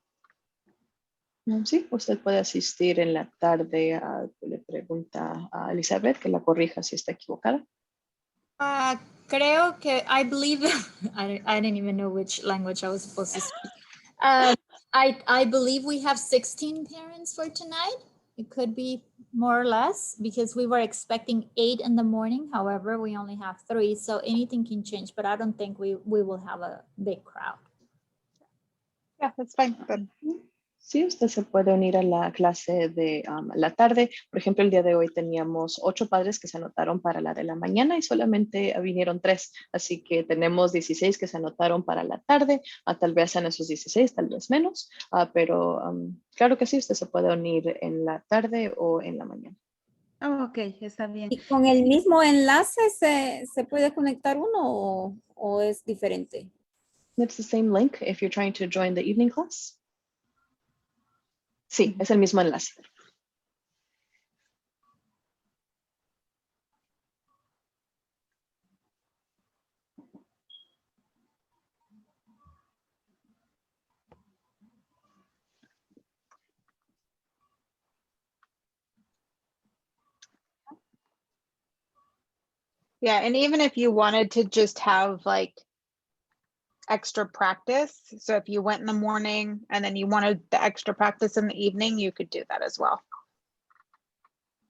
Sí, usted puede asistir en la tarde. Le pregunta a Elizabeth que la corrija si está equivocada. Creo que, I believe, I didn't even know which language I was supposed to speak. I believe we have 16 parents for tonight. It could be more or less, because we were expecting 8 in the morning. However, we only have 3, so anything can change, but I don't think we will have a big crowd. Yeah, that's fine. Then. Sí, usted se puede unir a la clase de la tarde. Por ejemplo, el día de hoy teníamos 8 padres que se anotaron para la de la mañana y solamente vinieron 3. Así que tenemos 16 que se anotaron para la tarde. Tal vez sean esos 16, tal vez menos. Pero claro que sí, usted se puede unir en la tarde o en la mañana. Oh, ok, está bien. ¿Y con el mismo enlace se puede conectar uno o es diferente? It's the same link if you're trying to join the evening class. Sí, es el mismo enlace. Yeah, and even if you wanted to just have like extra practice, so if you went in the morning and then you wanted the extra practice in the evening, you could do that as well.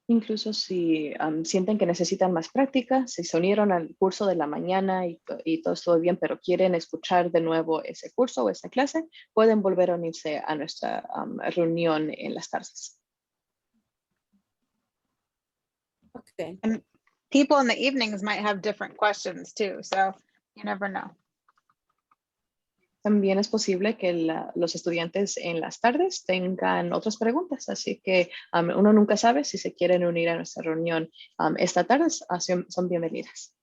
Incluso si sienten que necesitan más práctica, si se unieron al curso de la mañana y todo estuvo bien, pero quieren escuchar de nuevo ese curso o esa clase, pueden volver a unirse a nuestra reunión en las tardes. Okay. And people in the evenings might have different questions too, so you never know. También es posible que los estudiantes en las tardes tengan otras preguntas, así que uno nunca sabe si se quieren unir a nuestra reunión esta tarde, son bienvenidas.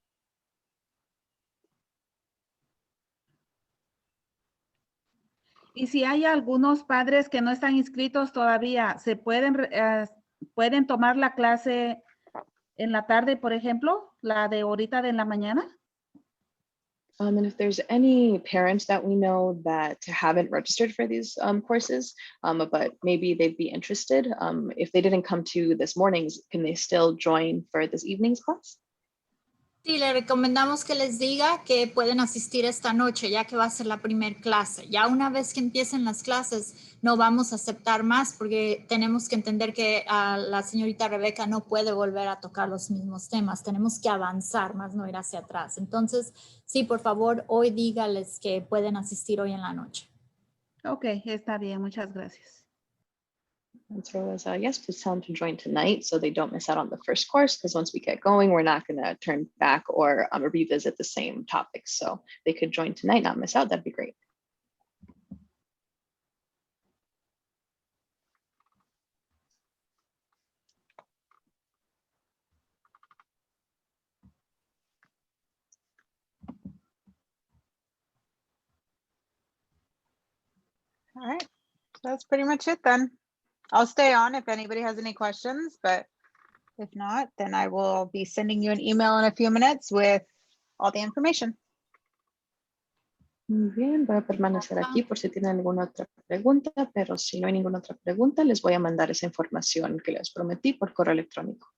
Y si hay algunos padres que no están inscritos todavía, ¿se pueden tomar la clase en la tarde, por ejemplo, la de ahorita de la mañana? And if there's any parents that we know that haven't registered for these courses, but maybe they'd be interested, if they didn't come to this morning's, can they still join for this evening's class? Sí, le recomendamos que les diga que pueden asistir esta noche, ya que va a ser la primera clase. Ya una vez que empiecen las clases, no vamos a aceptar más porque tenemos que entender que la señorita Rebeca no puede volver a tocar los mismos temas. Tenemos que avanzar, más no ir hacia atrás. Entonces, sí, por favor, hoy dígales que pueden asistir hoy en la noche. Ok, está bien, muchas gracias. And so as yes, please tell them to join tonight so they don't miss out on the first course, because once we get going, we're not going to turn back or revisit the same topics. So they could join tonight, not miss out. That'd be great. All right, so that's pretty much it then. I'll stay on if anybody has any questions, but if not, then I will be sending you an email in a few minutes with all the information. Muy bien, voy a permanecer aquí por si tienen alguna otra pregunta, pero si no hay ninguna otra pregunta, les voy a mandar esa información que les prometí por correo electrónico.